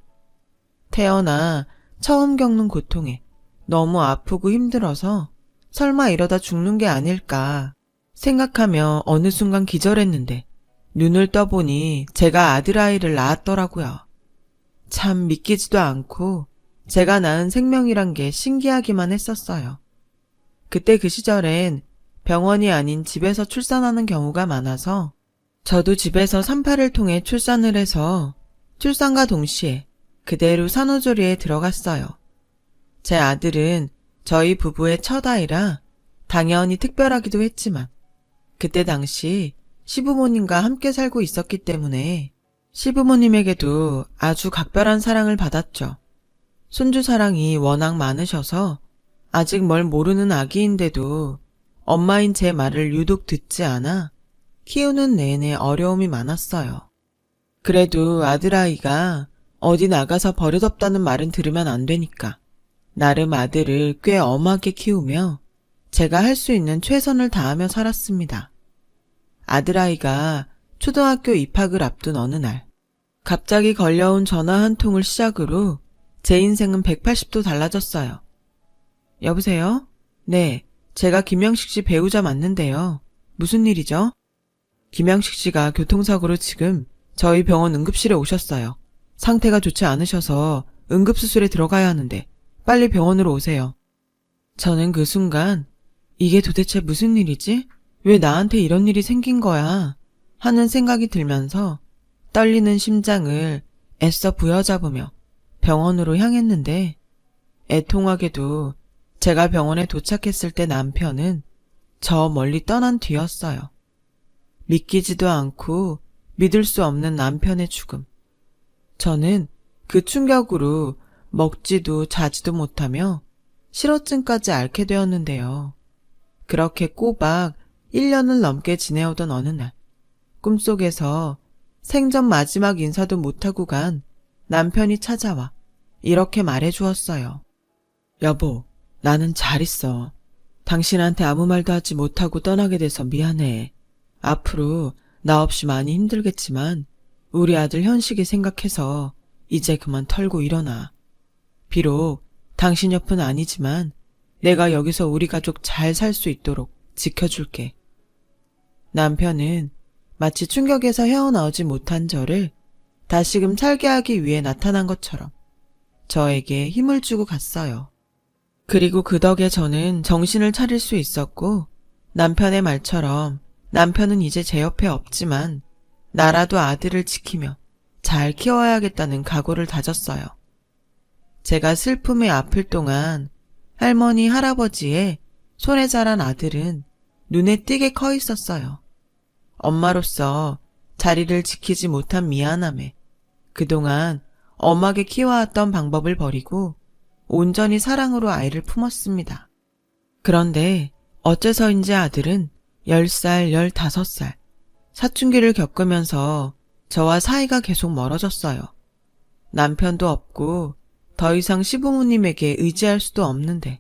태어나 처음 겪는 고통에 너무 아프고 힘들어서 설마 이러다 죽는 게 아닐까 생각하며 어느 순간 기절했는데 눈을 떠보니 제가 아들아이를 낳았더라고요. 참 믿기지도 않고 제가 낳은 생명이란 게 신기하기만 했었어요. 그때 그 시절엔 병원이 아닌 집에서 출산하는 경우가 많아서 저도 집에서 산파를 통해 출산을 해서 출산과 동시에 그대로 산후조리에 들어갔어요. 제 아들은 저희 부부의 첫 아이라 당연히 특별하기도 했지만 그때 당시 시부모님과 함께 살고 있었기 때문에 시부모님에게도 아주 각별한 사랑을 받았죠. 손주 사랑이 워낙 많으셔서 아직 뭘 모르는 아기인데도 엄마인 제 말을 유독 듣지 않아 키우는 내내 어려움이 많았어요. 그래도 아들아이가 어디 나가서 버릇없다는 말은 들으면 안 되니까 나름 아들을 꽤 엄하게 키우며 제가 할 수 있는 최선을 다하며 살았습니다. 아들아이가 초등학교 입학을 앞둔 어느 날 갑자기 걸려온 전화 한 통을 시작으로 제 인생은 180도 달라졌어요. 여보세요? 네, 제가 김영식 씨 배우자 맞는데요. 무슨 일이죠? 김영식 씨가 교통사고로 지금 저희 병원 응급실에 오셨어요. 상태가 좋지 않으셔서 응급수술에 들어가야 하는데 빨리 병원으로 오세요. 저는 그 순간 이게 도대체 무슨 일이지? 왜 나한테 이런 일이 생긴 거야? 하는 생각이 들면서 떨리는 심장을 애써 부여잡으며 병원으로 향했는데 애통하게도 제가 병원에 도착했을 때 남편은 저 멀리 떠난 뒤였어요. 믿기지도 않고 믿을 수 없는 남편의 죽음. 저는 그 충격으로 먹지도 자지도 못하며 실어증까지 앓게 되었는데요. 그렇게 꼬박 1년을 넘게 지내오던 어느 날 꿈속에서 생전 마지막 인사도 못하고 간 남편이 찾아와 이렇게 말해주었어요. 여보, 나는 잘 있어. 당신한테 아무 말도 하지 못하고 떠나게 돼서 미안해. 앞으로 나 없이 많이 힘들겠지만 우리 아들 현식이 생각해서 이제 그만 털고 일어나. 비록 당신 옆은 아니지만 내가 여기서 우리 가족 잘 살 수 있도록 지켜줄게. 남편은 마치 충격에서 헤어나오지 못한 저를 다시금 살게 하기 위해 나타난 것처럼 저에게 힘을 주고 갔어요. 그리고 그 덕에 저는 정신을 차릴 수 있었고 남편의 말처럼 남편은 이제 제 옆에 없지만 나라도 아들을 지키며 잘 키워야겠다는 각오를 다졌어요. 제가 슬픔에 아플 동안 할머니, 할아버지의 손에 자란 아들은 눈에 띄게 커 있었어요. 엄마로서 자리를 지키지 못한 미안함에 그동안 엄하게 키워왔던 방법을 버리고 온전히 사랑으로 아이를 품었습니다. 그런데 어째서인지 아들은 10살, 15살 사춘기를 겪으면서 저와 사이가 계속 멀어졌어요. 남편도 없고 더 이상 시부모님에게 의지할 수도 없는데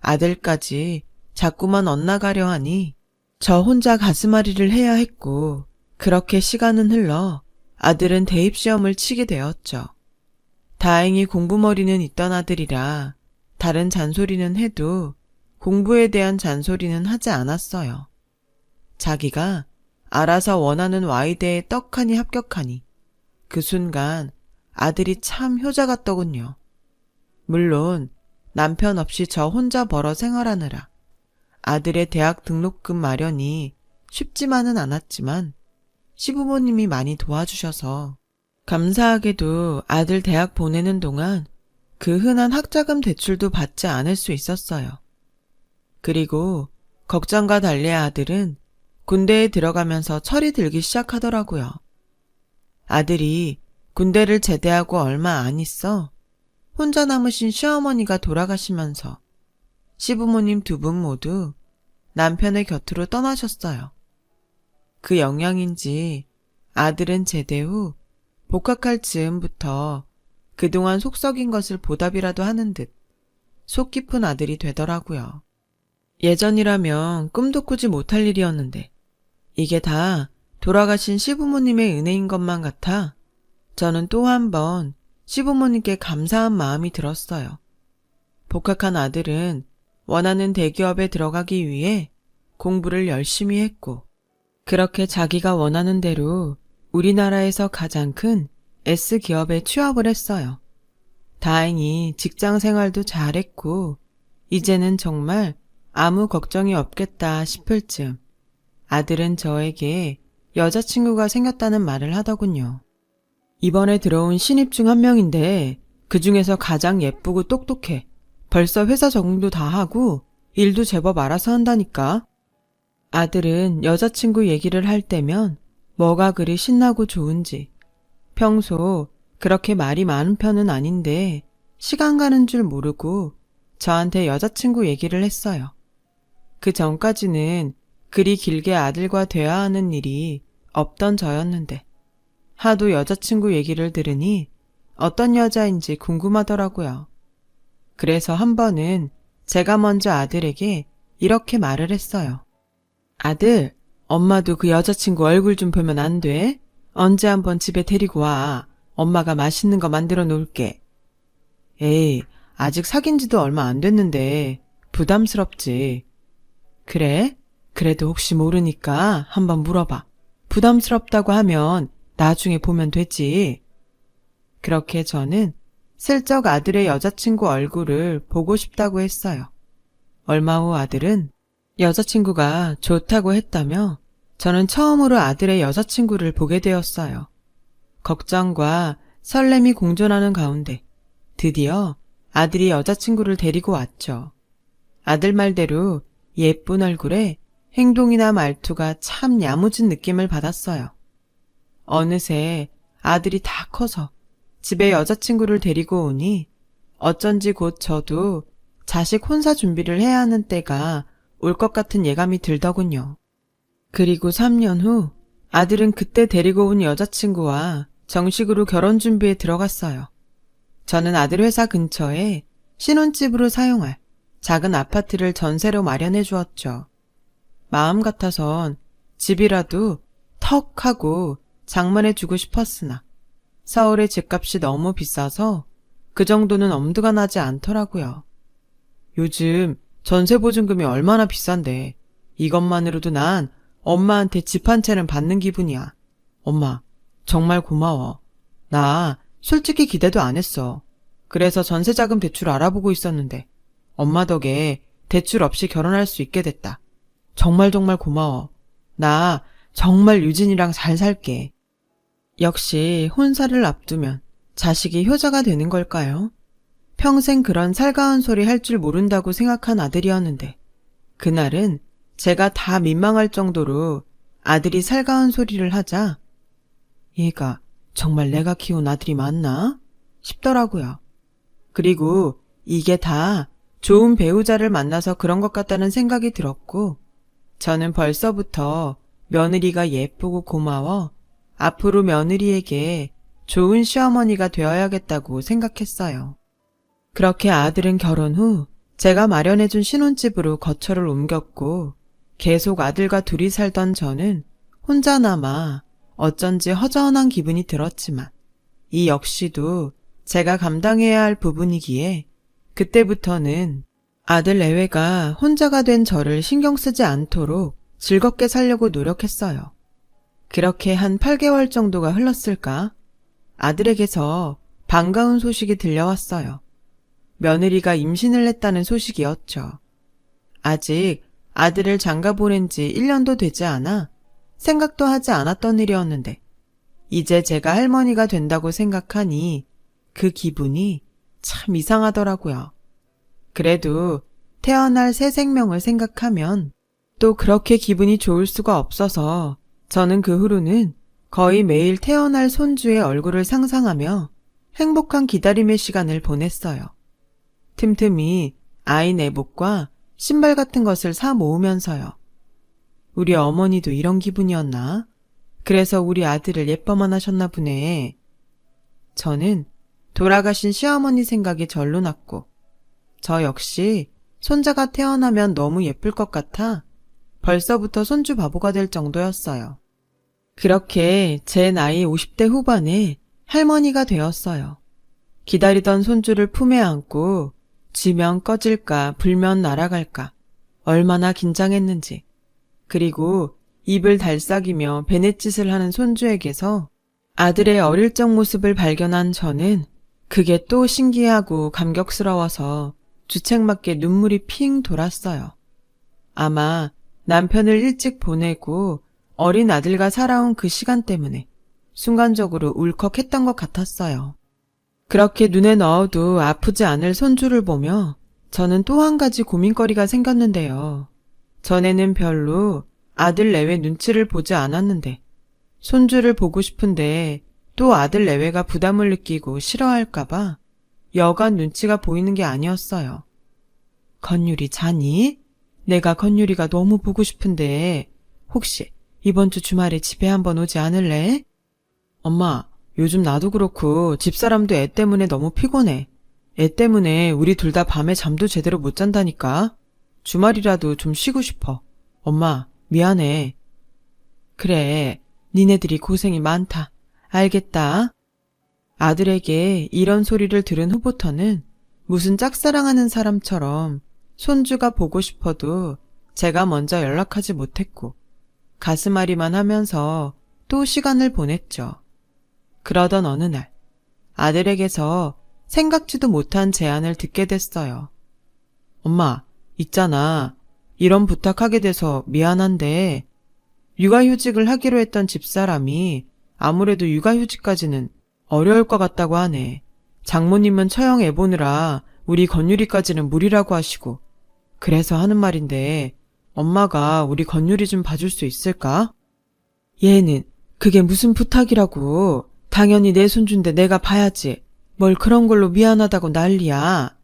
아들까지 자꾸만 엇나가려 하니 저 혼자 가슴앓이를 해야 했고 그렇게 시간은 흘러 아들은 대입시험을 치게 되었죠. 다행히 공부머리는 있던 아들이라 다른 잔소리는 해도 공부에 대한 잔소리는 하지 않았어요. 자기가 알아서 원하는 와이대에 떡하니 합격하니 그 순간 아들이 참 효자 같더군요. 물론 남편 없이 저 혼자 벌어 생활하느라 아들의 대학 등록금 마련이 쉽지만은 않았지만 시부모님이 많이 도와주셔서 감사하게도 아들 대학 보내는 동안 그 흔한 학자금 대출도 받지 않을 수 있었어요. 그리고 걱정과 달리 아들은 군대에 들어가면서 철이 들기 시작하더라고요. 아들이 군대를 제대하고 얼마 안 있어 혼자 남으신 시어머니가 돌아가시면서 시부모님 두 분 모두 남편의 곁으로 떠나셨어요. 그 영향인지 아들은 제대 후 복학할 즈음부터 그동안 속 썩인 것을 보답이라도 하는 듯 속 깊은 아들이 되더라고요. 예전이라면 꿈도 꾸지 못할 일이었는데 이게 다 돌아가신 시부모님의 은혜인 것만 같아 저는 또 한 번 시부모님께 감사한 마음이 들었어요. 복학한 아들은 원하는 대기업에 들어가기 위해 공부를 열심히 했고, 그렇게 자기가 원하는 대로 우리나라에서 가장 큰 S기업에 취업을 했어요. 다행히 직장 생활도 잘했고, 이제는 정말 아무 걱정이 없겠다 싶을 즈음 아들은 저에게 여자친구가 생겼다는 말을 하더군요. 이번에 들어온 신입 중 한 명인데 그 중에서 가장 예쁘고 똑똑해. 벌써 회사 적응도 다 하고 일도 제법 알아서 한다니까. 아들은 여자친구 얘기를 할 때면 뭐가 그리 신나고 좋은지. 평소 그렇게 말이 많은 편은 아닌데 시간 가는 줄 모르고 저한테 여자친구 얘기를 했어요. 그 전까지는 그리 길게 아들과 대화하는 일이 없던 저였는데 하도 여자친구 얘기를 들으니 어떤 여자인지 궁금하더라고요. 그래서 한 번은 제가 먼저 아들에게 이렇게 말을 했어요. 아들, 엄마도 그 여자친구 얼굴 좀 보면 안 돼? 언제 한번 집에 데리고 와. 엄마가 맛있는 거 만들어 놓을게. 에이, 아직 사귄 지도 얼마 안 됐는데 부담스럽지. 그래? 그래도 혹시 모르니까 한번 물어봐. 부담스럽다고 하면 나중에 보면 되지. 그렇게 저는 슬쩍 아들의 여자친구 얼굴을 보고 싶다고 했어요. 얼마 후 아들은 여자친구가 좋다고 했다며 저는 처음으로 아들의 여자친구를 보게 되었어요. 걱정과 설렘이 공존하는 가운데 드디어 아들이 여자친구를 데리고 왔죠. 아들 말대로 예쁜 얼굴에 행동이나 말투가 참 야무진 느낌을 받았어요. 어느새 아들이 다 커서 집에 여자친구를 데리고 오니 어쩐지 곧 저도 자식 혼사 준비를 해야 하는 때가 올 것 같은 예감이 들더군요. 그리고 3년 후 아들은 그때 데리고 온 여자친구와 정식으로 결혼 준비에 들어갔어요. 저는 아들 회사 근처에 신혼집으로 사용할 작은 아파트를 전세로 마련해 주었죠. 마음 같아선 집이라도 턱 하고 장만해 주고 싶었으나 서울의 집값이 너무 비싸서 그 정도는 엄두가 나지 않더라고요. 요즘 전세보증금이 얼마나 비싼데 이것만으로도 난 엄마한테 집 한 채는 받는 기분이야. 엄마, 정말 고마워. 나 솔직히 기대도 안 했어. 그래서 전세자금 대출 알아보고 있었는데 엄마 덕에 대출 없이 결혼할 수 있게 됐다. 정말 고마워. 나 정말 유진이랑 잘 살게. 역시 혼사를 앞두면 자식이 효자가 되는 걸까요? 평생 그런 살가운 소리 할 줄 모른다고 생각한 아들이었는데 그날은 제가 다 민망할 정도로 아들이 살가운 소리를 하자 얘가 정말 내가 키운 아들이 맞나? 싶더라고요. 그리고 이게 다 좋은 배우자를 만나서 그런 것 같다는 생각이 들었고 저는 벌써부터 며느리가 예쁘고 고마워 앞으로 며느리에게 좋은 시어머니가 되어야겠다고 생각했어요. 그렇게 아들은 결혼 후 제가 마련해준 신혼집으로 거처를 옮겼고 계속 아들과 둘이 살던 저는 혼자 남아 어쩐지 허전한 기분이 들었지만 이 역시도 제가 감당해야 할 부분이기에 그때부터는 아들 내외가 혼자가 된 저를 신경 쓰지 않도록 즐겁게 살려고 노력했어요. 그렇게 한 8개월 정도가 흘렀을까? 아들에게서 반가운 소식이 들려왔어요. 며느리가 임신을 했다는 소식이었죠. 아직 아들을 장가 보낸 지 1년도 되지 않아 생각도 하지 않았던 일이었는데 이제 제가 할머니가 된다고 생각하니 그 기분이 참 이상하더라고요. 그래도 태어날 새 생명을 생각하면 또 그렇게 기분이 좋을 수가 없어서 저는 그 후로는 거의 매일 태어날 손주의 얼굴을 상상하며 행복한 기다림의 시간을 보냈어요. 틈틈이 아이 내복과 신발 같은 것을 사 모으면서요. 우리 어머니도 이런 기분이었나? 그래서 우리 아들을 예뻐만 하셨나 보네. 저는 돌아가신 시어머니 생각이 절로 났고 저 역시 손자가 태어나면 너무 예쁠 것 같아 벌써부터 손주 바보가 될 정도였어요. 그렇게 제 나이 50대 후반에 할머니가 되었어요. 기다리던 손주를 품에 안고 지면 꺼질까 불면 날아갈까 얼마나 긴장했는지. 그리고 입을 달싹이며 베넷짓을 하는 손주에게서 아들의 어릴 적 모습을 발견한 저는 그게 또 신기하고 감격스러워서 주책맞게 눈물이 핑 돌았어요. 아마 남편을 일찍 보내고 어린 아들과 살아온 그 시간 때문에 순간적으로 울컥했던 것 같았어요. 그렇게 눈에 넣어도 아프지 않을 손주를 보며 저는 또 한 가지 고민거리가 생겼는데요. 전에는 별로 아들 내외 눈치를 보지 않았는데 손주를 보고 싶은데 또 아들 내외가 부담을 느끼고 싫어할까봐 여간 눈치가 보이는 게 아니었어요. 건율이 자니? 내가 건율이가 너무 보고 싶은데 혹시 이번 주 주말에 집에 한번 오지 않을래? 엄마, 요즘 나도 그렇고 집사람도 애 때문에 너무 피곤해. 애 때문에 우리 둘 다 밤에 잠도 제대로 못 잔다니까. 주말이라도 좀 쉬고 싶어. 엄마, 미안해. 그래, 니네들이 고생이 많다. 알겠다. 아들에게 이런 소리를 들은 후부터는 무슨 짝사랑하는 사람처럼 손주가 보고 싶어도 제가 먼저 연락하지 못했고 가슴앓이만 하면서 또 시간을 보냈죠. 그러던 어느 날 아들에게서 생각지도 못한 제안을 듣게 됐어요. 엄마, 있잖아. 이런 부탁하게 돼서 미안한데 육아휴직을 하기로 했던 집사람이 아무래도 육아휴직까지는 어려울 것 같다고 하네. 장모님은 처형 애 보느라 우리 건율이까지는 무리라고 하시고 그래서 하는 말인데 엄마가 우리 건율이 좀 봐줄 수 있을까? 얘는 그게 무슨 부탁이라고. 당연히 내 손주인데 내가 봐야지. 뭘 그런 걸로 미안하다고 난리야.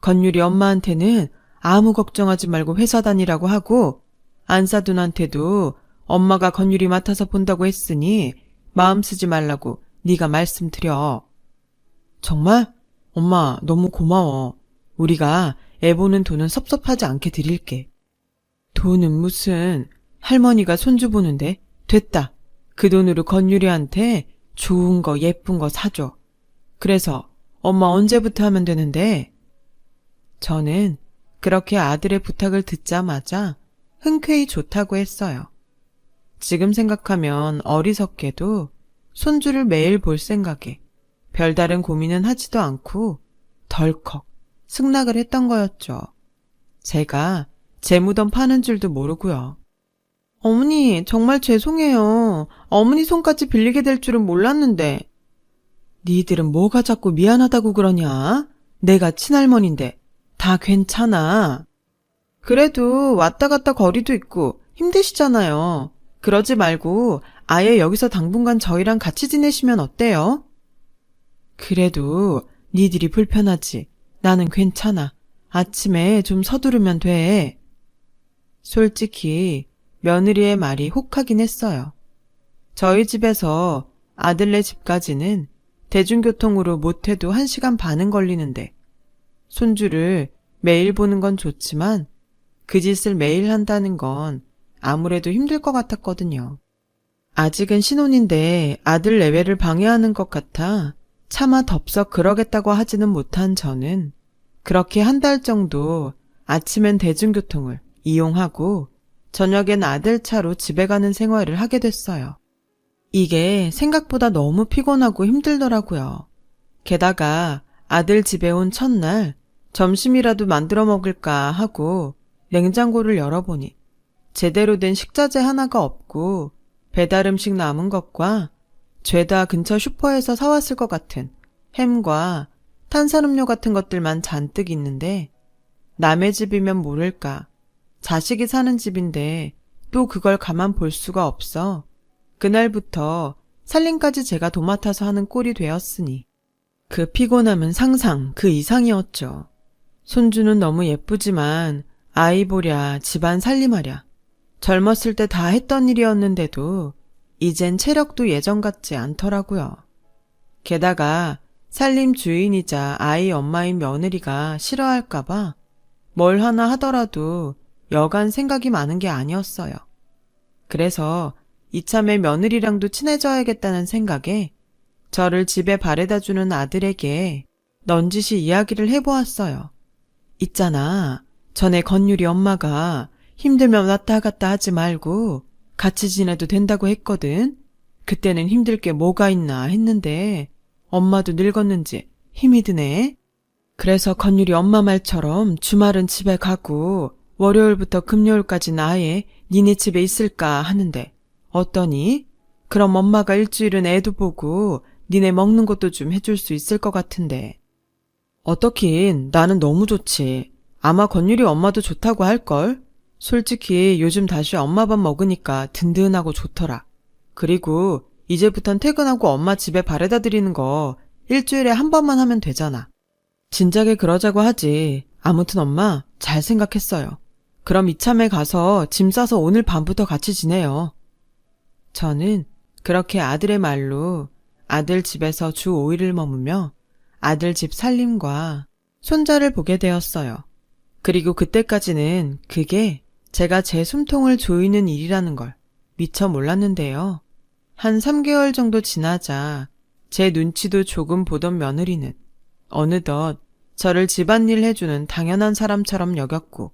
건율이 엄마한테는 아무 걱정하지 말고 회사 다니라고 하고 안사돈한테도 엄마가 건율이 맡아서 본다고 했으니 마음 쓰지 말라고 네가 말씀드려. 정말? 엄마 너무 고마워. 우리가 애 보는 돈은 섭섭하지 않게 드릴게. 돈은 무슨, 할머니가 손주 보는데 됐다. 그 돈으로 건율이한테 좋은 거 예쁜 거 사줘. 그래서 엄마 언제부터 하면 되는데? 저는 그렇게 아들의 부탁을 듣자마자 흔쾌히 좋다고 했어요. 지금 생각하면 어리석게도 손주를 매일 볼 생각에 별다른 고민은 하지도 않고 덜컥 승낙을 했던 거였죠. 제가 제 무덤 파는 줄도 모르고요. 어머니, 정말 죄송해요. 어머니 손까지 빌리게 될 줄은 몰랐는데. 니들은 뭐가 자꾸 미안하다고 그러냐? 내가 친할머니인데 다 괜찮아. 그래도 왔다 갔다 거리도 있고 힘드시잖아요. 그러지 말고 아예 여기서 당분간 저희랑 같이 지내시면 어때요? 그래도 니들이 불편하지. 나는 괜찮아. 아침에 좀 서두르면 돼. 솔직히 며느리의 말이 혹하긴 했어요. 저희 집에서 아들네 집까지는 대중교통으로 못해도 1시간 반은 걸리는데 손주를 매일 보는 건 좋지만 그 짓을 매일 한다는 건 아무래도 힘들 것 같았거든요. 아직은 신혼인데 아들 내외를 방해하는 것 같아 차마 덥석 그러겠다고 하지는 못한 저는 그렇게 1달 정도 아침엔 대중교통을 이용하고 저녁엔 아들 차로 집에 가는 생활을 하게 됐어요. 이게 생각보다 너무 피곤하고 힘들더라고요. 게다가 아들 집에 온 첫날 점심이라도 만들어 먹을까 하고 냉장고를 열어보니 제대로 된 식자재 하나가 없고 배달 음식 남은 것과 죄다 근처 슈퍼에서 사왔을 것 같은 햄과 탄산음료 같은 것들만 잔뜩 있는데 남의 집이면 모를까. 자식이 사는 집인데 또 그걸 가만 볼 수가 없어 그날부터 살림까지 제가 도맡아서 하는 꼴이 되었으니 그 피곤함은 상상 그 이상이었죠. 손주는 너무 예쁘지만 아이 보랴 집안 살림하랴 젊었을 때 다 했던 일이었는데도 이젠 체력도 예전 같지 않더라고요. 게다가 살림 주인이자 아이 엄마인 며느리가 싫어할까봐 뭘 하나 하더라도 여간 생각이 많은 게 아니었어요. 그래서 이참에 며느리랑도 친해져야겠다는 생각에 저를 집에 바래다주는 아들에게 넌지시 이야기를 해보았어요. 있잖아. 전에 건율이 엄마가 힘들면 왔다 갔다 하지 말고 같이 지내도 된다고 했거든. 그때는 힘들 게 뭐가 있나 했는데 엄마도 늙었는지 힘이 드네. 그래서 건율이 엄마 말처럼 주말은 집에 가고 월요일부터 금요일까지는 아예 니네 집에 있을까 하는데 어떠니? 그럼 엄마가 일주일은 애도 보고 니네 먹는 것도 좀 해줄 수 있을 것 같은데. 어떻긴 나는 너무 좋지. 아마 건율이 엄마도 좋다고 할걸? 솔직히 요즘 다시 엄마 밥 먹으니까 든든하고 좋더라. 그리고 이제부턴 퇴근하고 엄마 집에 바래다 드리는 거 일주일에 한 번만 하면 되잖아. 진작에 그러자고 하지. 아무튼 엄마 잘 생각했어요. 그럼 이참에 가서 짐 싸서 오늘 밤부터 같이 지내요. 저는 그렇게 아들의 말로 아들 집에서 주 5일을 머무며 아들 집 살림과 손자를 보게 되었어요. 그리고 그때까지는 그게 제가 제 숨통을 조이는 일이라는 걸 미처 몰랐는데요. 한 3개월 정도 지나자 제 눈치도 조금 보던 며느리는 어느덧 저를 집안일 해주는 당연한 사람처럼 여겼고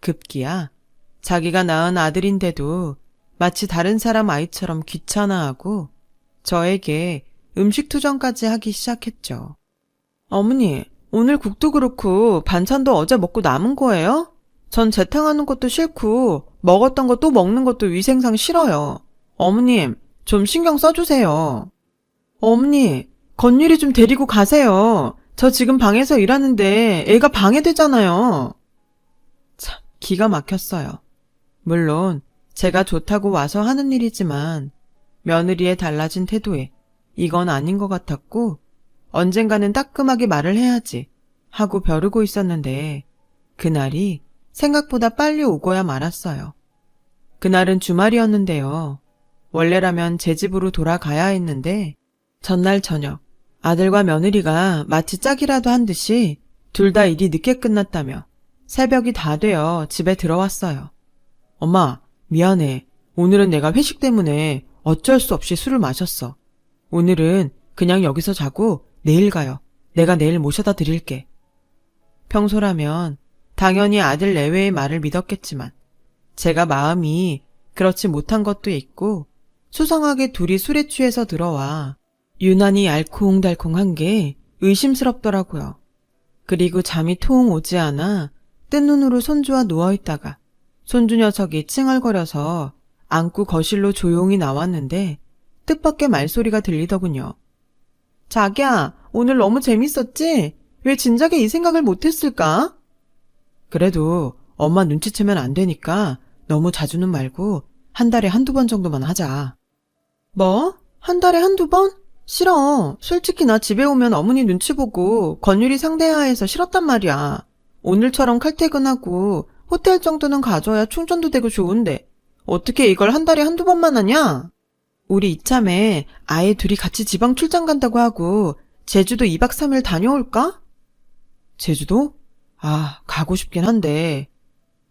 급기야 자기가 낳은 아들인데도 마치 다른 사람 아이처럼 귀찮아하고 저에게 음식 투정까지 하기 시작했죠. 어머니, 오늘 국도 그렇고 반찬도 어제 먹고 남은 거예요? 전 재탕하는 것도 싫고 먹었던 거 또 먹는 것도 위생상 싫어요. 어머님, 좀 신경 써주세요. 어머니, 건율이 좀 데리고 가세요. 저 지금 방에서 일하는데 애가 방해되잖아요. 참, 기가 막혔어요. 물론 제가 좋다고 와서 하는 일이지만 며느리의 달라진 태도에 이건 아닌 것 같았고 언젠가는 따끔하게 말을 해야지 하고 벼르고 있었는데 그날이 생각보다 빨리 오고야 말았어요. 그날은 주말이었는데요. 원래라면 제 집으로 돌아가야 했는데 전날 저녁 아들과 며느리가 마치 짝이라도 한 듯이 둘 다 일이 늦게 끝났다며 새벽이 다 되어 집에 들어왔어요. 엄마, 미안해. 오늘은 내가 회식 때문에 어쩔 수 없이 술을 마셨어. 오늘은 그냥 여기서 자고 내일 가요. 내가 내일 모셔다 드릴게. 평소라면 당연히 아들 내외의 말을 믿었겠지만 제가 마음이 그렇지 못한 것도 있고 수상하게 둘이 술에 취해서 들어와 유난히 알콩달콩한 게 의심스럽더라고요. 그리고 잠이 통 오지 않아 뜬 눈으로 손주와 누워있다가 손주 녀석이 칭얼거려서 안고 거실로 조용히 나왔는데 뜻밖의 말소리가 들리더군요. 자기야, 오늘 너무 재밌었지? 왜 진작에 이 생각을 못했을까? 그래도 엄마 눈치채면 안 되니까 너무 자주는 말고 한 달에 한두 번 정도만 하자. 뭐? 한 달에 한두 번? 싫어. 솔직히 나 집에 오면 어머니 눈치 보고 건율이 상대하에서 싫었단 말이야. 오늘처럼 칼퇴근하고 호텔 정도는 가져야 충전도 되고 좋은데 어떻게 이걸 한 달에 한두 번만 하냐? 우리 이참에 아예 둘이 같이 지방 출장 간다고 하고 제주도 2박 3일 다녀올까? 제주도? 아, 가고 싶긴 한데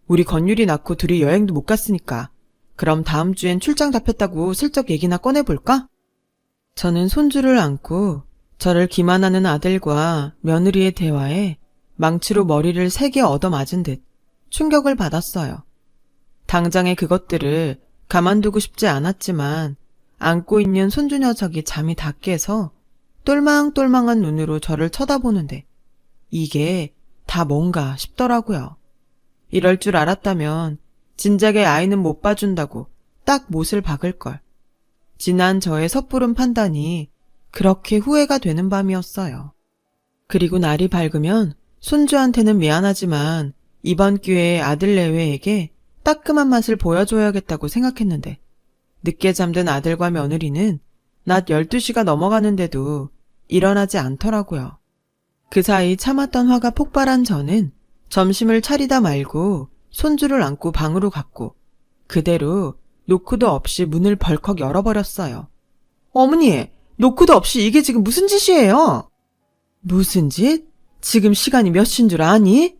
우리 건율이 낳고 둘이 여행도 못 갔으니까 그럼 다음 주엔 출장 잡혔다고 슬쩍 얘기나 꺼내볼까? 저는 손주를 안고 저를 기만하는 아들과 며느리의 대화에 망치로 머리를 세게 얻어맞은 듯 충격을 받았어요. 당장에 그것들을 가만두고 싶지 않았지만 안고 있는 손주 녀석이 잠이 다 깨서 똘망똘망한 눈으로 저를 쳐다보는데 이게 다 뭔가 싶더라고요. 이럴 줄 알았다면 진작에 아이는 못 봐준다고 딱 못을 박을걸. 지난 저의 섣부른 판단이 그렇게 후회가 되는 밤이었어요. 그리고 날이 밝으면 손주한테는 미안하지만 이번 기회에 아들 내외에게 따끔한 맛을 보여줘야겠다고 생각했는데 늦게 잠든 아들과 며느리는 낮 12시가 넘어가는데도 일어나지 않더라고요. 그 사이 참았던 화가 폭발한 저는 점심을 차리다 말고 손주를 안고 방으로 갔고 그대로 노크도 없이 문을 벌컥 열어버렸어요. 어머니, 노크도 없이 이게 지금 무슨 짓이에요? 무슨 짓? 지금 시간이 몇 시인 줄 아니?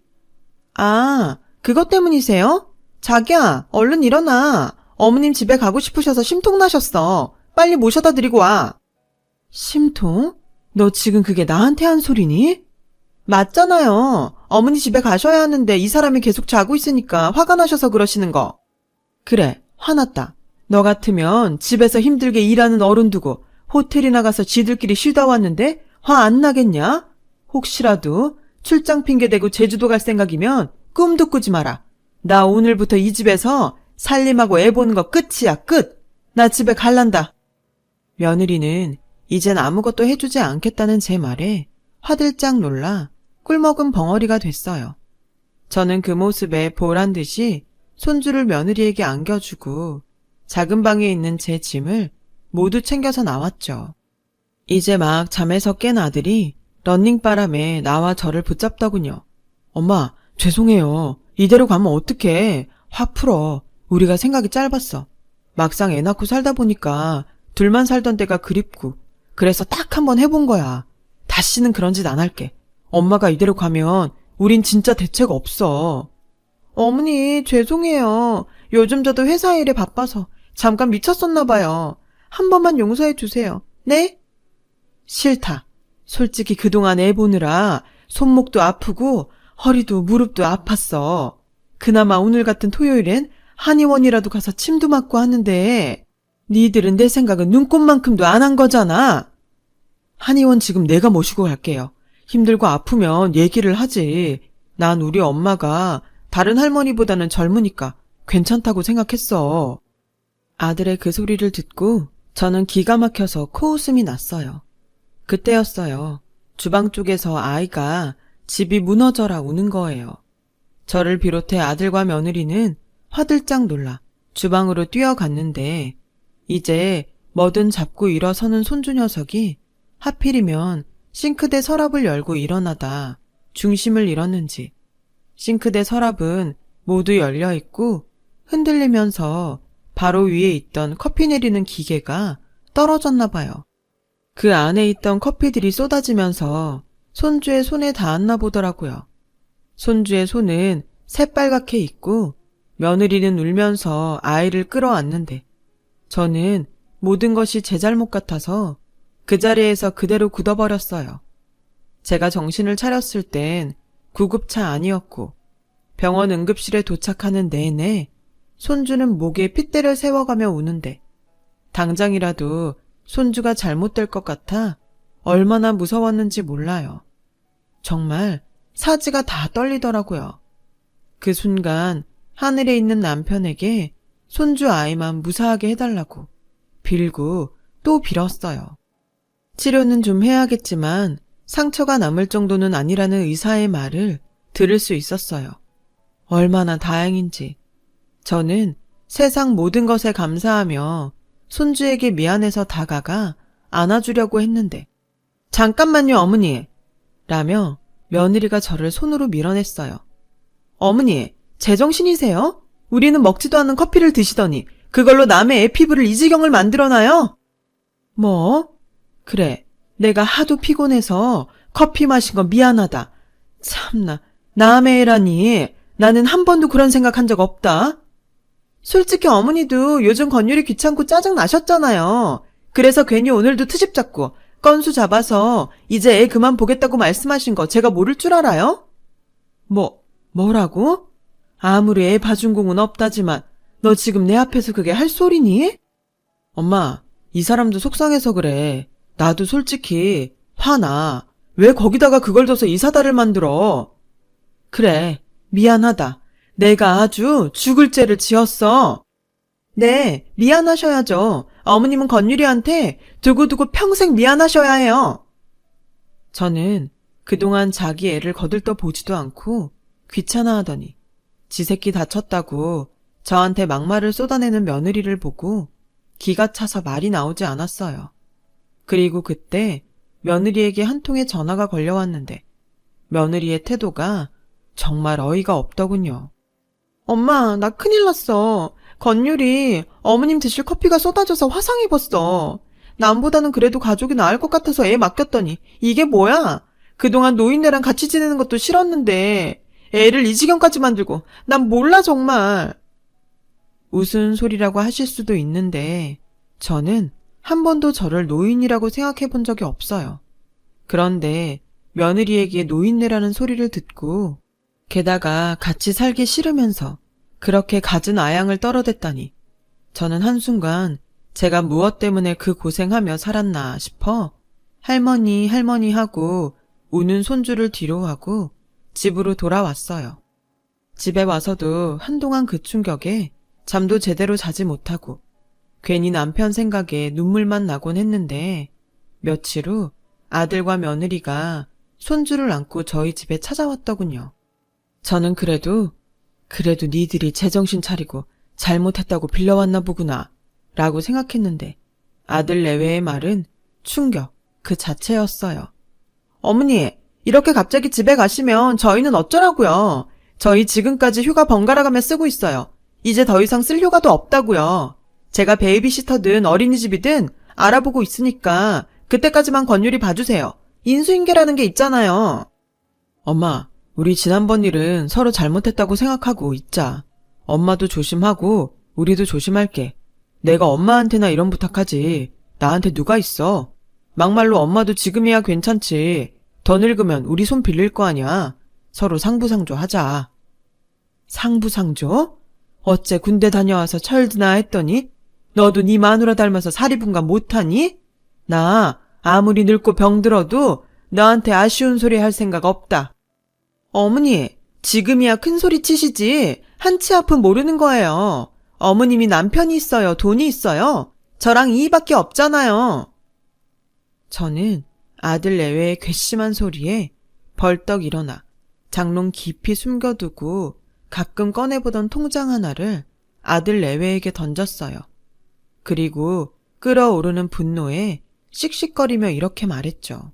아, 그것 때문이세요? 자기야, 얼른 일어나. 어머님 집에 가고 싶으셔서 심통 나셨어. 빨리 모셔다 드리고 와. 심통? 너 지금 그게 나한테 한 소리니? 맞잖아요. 어머니 집에 가셔야 하는데 이 사람이 계속 자고 있으니까 화가 나셔서 그러시는 거. 그래, 화났다. 너 같으면 집에서 힘들게 일하는 어른 두고 호텔이나 가서 지들끼리 쉬다 왔는데 화 안 나겠냐? 혹시라도 출장 핑계 대고 제주도 갈 생각이면 꿈도 꾸지 마라. 나 오늘부터 이 집에서 살림하고 애 보는 거 끝이야, 끝. 나 집에 갈란다. 며느리는 이젠 아무것도 해주지 않겠다는 제 말에 화들짝 놀라 꿀먹은 벙어리가 됐어요. 저는 그 모습에 보란 듯이 손주를 며느리에게 안겨주고 작은 방에 있는 제 짐을 모두 챙겨서 나왔죠. 이제 막 잠에서 깬 아들이 런닝바람에 나와 저를 붙잡더군요. 엄마, 죄송해요. 이대로 가면 어떡해. 화 풀어. 우리가 생각이 짧았어. 막상 애 낳고 살다 보니까 둘만 살던 때가 그립고 그래서 딱 한번 해본 거야. 다시는 그런 짓 안 할게. 엄마가 이대로 가면 우린 진짜 대책 없어. 어머니, 죄송해요. 요즘 저도 회사 일에 바빠서 잠깐 미쳤었나 봐요. 한 번만 용서해 주세요. 네? 싫다. 솔직히 그동안 애 보느라 손목도 아프고 허리도 무릎도 아팠어. 그나마 오늘 같은 토요일엔 한의원이라도 가서 침도 맞고 하는데 니들은 내 생각은 눈꼽만큼도 안 한 거잖아. 한의원 지금 내가 모시고 갈게요. 힘들고 아프면 얘기를 하지. 난 우리 엄마가 다른 할머니보다는 젊으니까 괜찮다고 생각했어. 아들의 그 소리를 듣고 저는 기가 막혀서 코웃음이 났어요. 그때였어요. 주방 쪽에서 아이가 집이 무너져라 우는 거예요. 저를 비롯해 아들과 며느리는 화들짝 놀라 주방으로 뛰어갔는데 이제 뭐든 잡고 일어서는 손주 녀석이 하필이면 싱크대 서랍을 열고 일어나다 중심을 잃었는지 싱크대 서랍은 모두 열려있고 흔들리면서 바로 위에 있던 커피 내리는 기계가 떨어졌나 봐요. 그 안에 있던 커피들이 쏟아지면서 손주의 손에 닿았나 보더라고요. 손주의 손은 새빨갛게 있고 며느리는 울면서 아이를 끌어안는데 저는 모든 것이 제 잘못 같아서 그 자리에서 그대로 굳어버렸어요. 제가 정신을 차렸을 땐 구급차 아니었고 병원 응급실에 도착하는 내내 손주는 목에 핏대를 세워가며 우는데 당장이라도 손주가 잘못될 것 같아 얼마나 무서웠는지 몰라요. 정말 사지가 다 떨리더라고요. 그 순간 하늘에 있는 남편에게 손주 아이만 무사하게 해달라고 빌고 또 빌었어요. 치료는 좀 해야겠지만 상처가 남을 정도는 아니라는 의사의 말을 들을 수 있었어요. 얼마나 다행인지. 저는 세상 모든 것에 감사하며 손주에게 미안해서 다가가 안아주려고 했는데 잠깐만요 어머니 라며 며느리가 저를 손으로 밀어냈어요. 어머니, 제정신이세요? 우리는 먹지도 않는 커피를 드시더니 그걸로 남의 애 피부를 이 지경을 만들어놔요? 뭐? 그래, 내가 하도 피곤해서 커피 마신 거 미안하다. 참나, 남의 애라니. 나는 한 번도 그런 생각한 적 없다. 솔직히 어머니도 요즘 건율이 귀찮고 짜증나셨잖아요. 그래서 괜히 오늘도 트집 잡고 건수 잡아서 이제 애 그만 보겠다고 말씀하신 거 제가 모를 줄 알아요? 뭐라고? 아무리 애 봐준 공은 없다지만 너 지금 내 앞에서 그게 할 소리니? 엄마, 이 사람도 속상해서 그래. 나도 솔직히 화나. 왜 거기다가 그걸 둬서 이 사달을 만들어? 그래, 미안하다. 내가 아주 죽을 죄를 지었어. 네, 미안하셔야죠. 어머님은 건율이한테 두고두고 평생 미안하셔야 해요. 저는 그동안 자기 애를 거들떠 보지도 않고 귀찮아하더니 지 새끼 다쳤다고 저한테 막말을 쏟아내는 며느리를 보고 기가 차서 말이 나오지 않았어요. 그리고 그때 며느리에게 한 통의 전화가 걸려왔는데 며느리의 태도가 정말 어이가 없더군요. 엄마, 나 큰일 났어. 건율이 어머님 드실 커피가 쏟아져서 화상 입었어. 남보다는 그래도 가족이 나을 것 같아서 애 맡겼더니 이게 뭐야? 그동안 노인네랑 같이 지내는 것도 싫었는데 애를 이 지경까지 만들고 난 몰라 정말. 웃은 소리라고 하실 수도 있는데 저는 한 번도 저를 노인이라고 생각해 본 적이 없어요. 그런데 며느리에게 노인네라는 소리를 듣고 게다가 같이 살기 싫으면서 그렇게 갖은 아양을 떨어댔다니 저는 한순간 제가 무엇 때문에 그 고생하며 살았나 싶어 할머니 할머니 하고 우는 손주를 뒤로 하고 집으로 돌아왔어요. 집에 와서도 한동안 그 충격에 잠도 제대로 자지 못하고 괜히 남편 생각에 눈물만 나곤 했는데 며칠 후 아들과 며느리가 손주를 안고 저희 집에 찾아왔더군요. 저는 그래도 니들이 제정신 차리고 잘못했다고 빌려왔나 보구나 라고 생각했는데 아들 내외의 말은 충격 그 자체였어요. 어머니, 이렇게 갑자기 집에 가시면 저희는 어쩌라고요? 저희 지금까지 휴가 번갈아가며 쓰고 있어요. 이제 더 이상 쓸 휴가도 없다고요. 제가 베이비시터든 어린이집이든 알아보고 있으니까 그때까지만 권유리 봐주세요. 인수인계라는 게 있잖아요. 엄마, 우리 지난번 일은 서로 잘못했다고 생각하고 있자. 엄마도 조심하고 우리도 조심할게. 내가 엄마한테나 이런 부탁하지 나한테 누가 있어. 막말로 엄마도 지금이야 괜찮지. 더 늙으면 우리 손 빌릴 거 아니야. 서로 상부상조 하자. 상부상조? 어째 군대 다녀와서 철드나 했더니 너도 네 마누라 닮아서 사리분간 못하니? 나 아무리 늙고 병들어도 너한테 아쉬운 소리 할 생각 없다. 어머니, 지금이야 큰 소리 치시지 한치 앞은 모르는 거예요. 어머님이 남편이 있어요, 돈이 있어요. 저랑 이밖에 없잖아요. 저는 아들 내외의 괘씸한 소리에 벌떡 일어나 장롱 깊이 숨겨두고 가끔 꺼내보던 통장 하나를 아들 내외에게 던졌어요. 그리고 끓어오르는 분노에 씩씩거리며 이렇게 말했죠.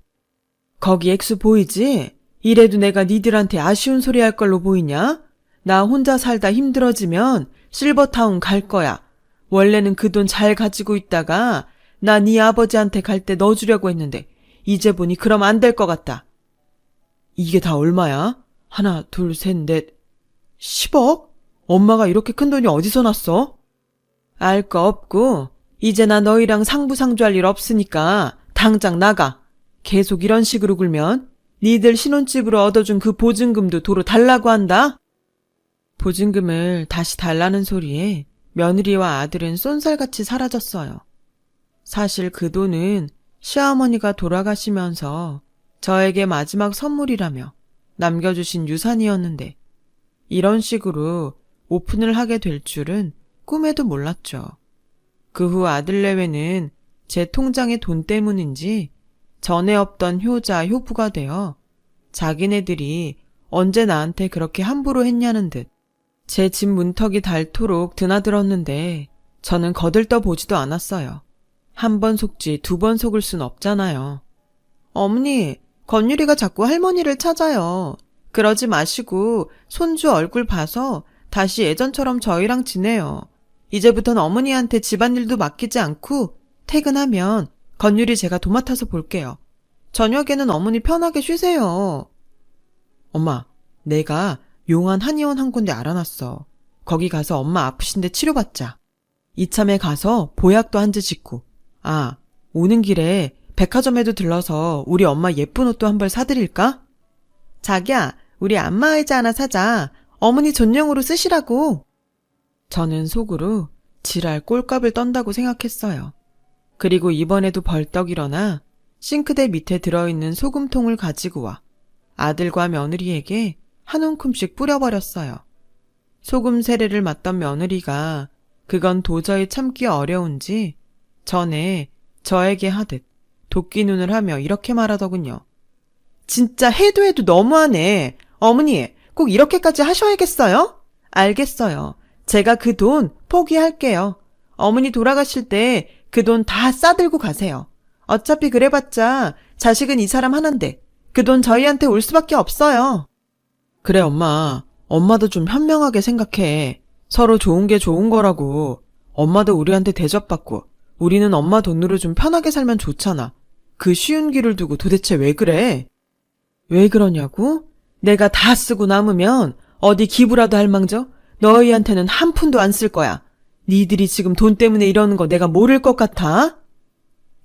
거기 액수 보이지? 이래도 내가 니들한테 아쉬운 소리 할 걸로 보이냐? 나 혼자 살다 힘들어지면 실버타운 갈 거야. 원래는 그 돈 잘 가지고 있다가 나 네 아버지한테 갈 때 넣어주려고 했는데 이제 보니 그럼 안 될 것 같다. 이게 다 얼마야? 하나, 둘, 셋, 넷. 10억? 엄마가 이렇게 큰 돈이 어디서 났어? 알 거 없고 이제 나 너희랑 상부상조할 일 없으니까 당장 나가. 계속 이런 식으로 굴면 니들 신혼집으로 얻어준 그 보증금도 도로 달라고 한다. 보증금을 다시 달라는 소리에 며느리와 아들은 쏜살같이 사라졌어요. 사실 그 돈은 시어머니가 돌아가시면서 저에게 마지막 선물이라며 남겨주신 유산이었는데 이런 식으로 오픈을 하게 될 줄은 꿈에도 몰랐죠. 그 후 아들 내외는 제 통장의 돈 때문인지 전에 없던 효자, 효부가 되어 자기네들이 언제 나한테 그렇게 함부로 했냐는 듯 제 집 문턱이 닳도록 드나들었는데 저는 거들떠보지도 않았어요. 한 번 속지 두 번 속을 순 없잖아요. 어머니, 건율이가 자꾸 할머니를 찾아요. 그러지 마시고 손주 얼굴 봐서 다시 예전처럼 저희랑 지내요. 이제부터는 어머니한테 집안일도 맡기지 않고 퇴근하면 건율이 제가 도맡아서 볼게요. 저녁에는 어머니 편하게 쉬세요. 엄마, 내가 용한 한의원 한 군데 알아놨어. 거기 가서 엄마 아프신데 치료받자. 이참에 가서 보약도 한 지 짓고. 아, 오는 길에 백화점에도 들러서 우리 엄마 예쁜 옷도 한 벌 사드릴까? 자기야, 우리 안마의자 하나 사자. 어머니 존용으로 쓰시라고. 저는 속으로 지랄 꼴값을 떤다고 생각했어요. 그리고 이번에도 벌떡 일어나 싱크대 밑에 들어있는 소금통을 가지고 와 아들과 며느리에게 한 움큼씩 뿌려버렸어요. 소금 세례를 맞던 며느리가 그건 도저히 참기 어려운지 전에 저에게 하듯 도끼 눈을 하며 이렇게 말하더군요. 진짜 해도 해도 너무하네. 어머니, 꼭 이렇게까지 하셔야겠어요? 알겠어요. 제가 그 돈 포기할게요. 어머니 돌아가실 때 그 돈 다 싸들고 가세요. 어차피 그래봤자 자식은 이 사람 하나인데 그 돈 저희한테 올 수밖에 없어요. 그래 엄마. 엄마도 좀 현명하게 생각해. 서로 좋은 게 좋은 거라고. 엄마도 우리한테 대접받고 우리는 엄마 돈으로 좀 편하게 살면 좋잖아. 그 쉬운 길을 두고 도대체 왜 그래? 왜 그러냐고? 내가 다 쓰고 남으면 어디 기부라도 할 망정? 너희한테는 한 푼도 안 쓸 거야. 니들이 지금 돈 때문에 이러는 거 내가 모를 것 같아?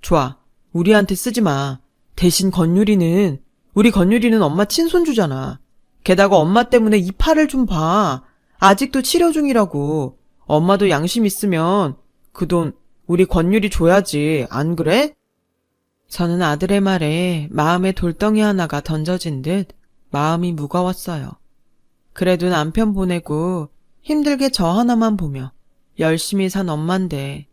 좋아. 우리한테 쓰지 마. 대신 우리 건율이는 엄마 친손주잖아. 게다가 엄마 때문에 이 팔을 좀 봐. 아직도 치료 중이라고. 엄마도 양심 있으면 그 돈 우리 권율이 줘야지. 안 그래? 저는 아들의 말에 마음에 돌덩이 하나가 던져진 듯 마음이 무거웠어요. 그래도 남편 보내고 힘들게 저 하나만 보며 열심히 산 엄만데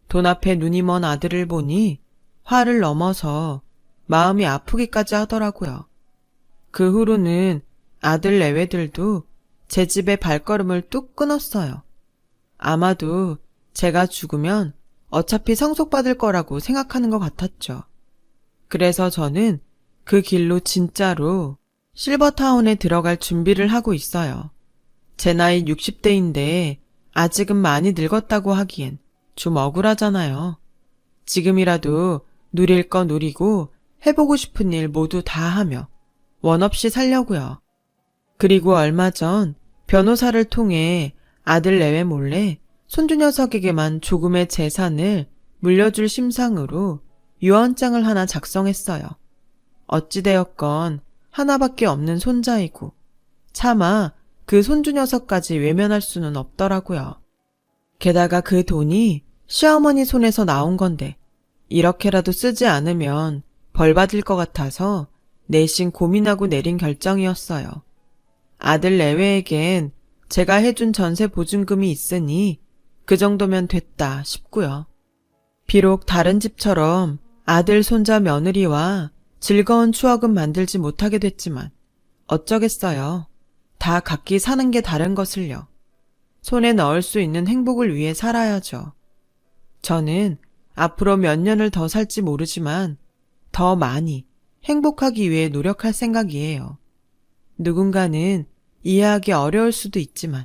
돈 앞에 눈이 먼 아들을 보니 화를 넘어서 마음이 아프기까지 하더라고요. 그 후로는 아들 내외들도 제 집에 발걸음을 뚝 끊었어요. 아마도 제가 죽으면 어차피 상속받을 거라고 생각하는 것 같았죠. 그래서 저는 그 길로 진짜로 실버타운에 들어갈 준비를 하고 있어요. 제 나이 60대인데 아직은 많이 늙었다고 하기엔 좀 억울하잖아요. 지금이라도 누릴 거 누리고 해보고 싶은 일 모두 다 하며 원 없이 살려고요. 그리고 얼마 전 변호사를 통해 아들 내외 몰래 손주 녀석에게만 조금의 재산을 물려줄 심상으로 유언장을 하나 작성했어요. 어찌되었건 하나밖에 없는 손자이고 차마 그 손주 녀석까지 외면할 수는 없더라고요. 게다가 그 돈이 시어머니 손에서 나온 건데 이렇게라도 쓰지 않으면 벌 받을 것 같아서 내심 고민하고 내린 결정이었어요. 아들 내외에겐 제가 해준 전세 보증금이 있으니 그 정도면 됐다 싶고요. 비록 다른 집처럼 아들, 손자, 며느리와 즐거운 추억은 만들지 못하게 됐지만 어쩌겠어요. 다 각기 사는 게 다른 것을요. 손에 넣을 수 있는 행복을 위해 살아야죠. 저는 앞으로 몇 년을 더 살지 모르지만 더 많이 행복하기 위해 노력할 생각이에요. 누군가는 이해하기 어려울 수도 있지만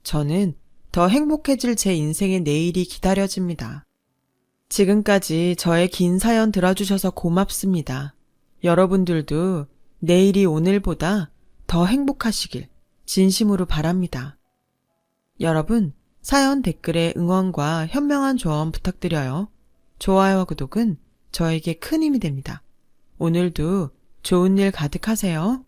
저는 더 행복해질 제 인생의 내일이 기다려집니다. 지금까지 저의 긴 사연 들어주셔서 고맙습니다. 여러분들도 내일이 오늘보다 더 행복하시길 진심으로 바랍니다. 여러분, 사연 댓글에 응원과 현명한 조언 부탁드려요. 좋아요와 구독은 저에게 큰 힘이 됩니다. 오늘도 좋은 일 가득하세요.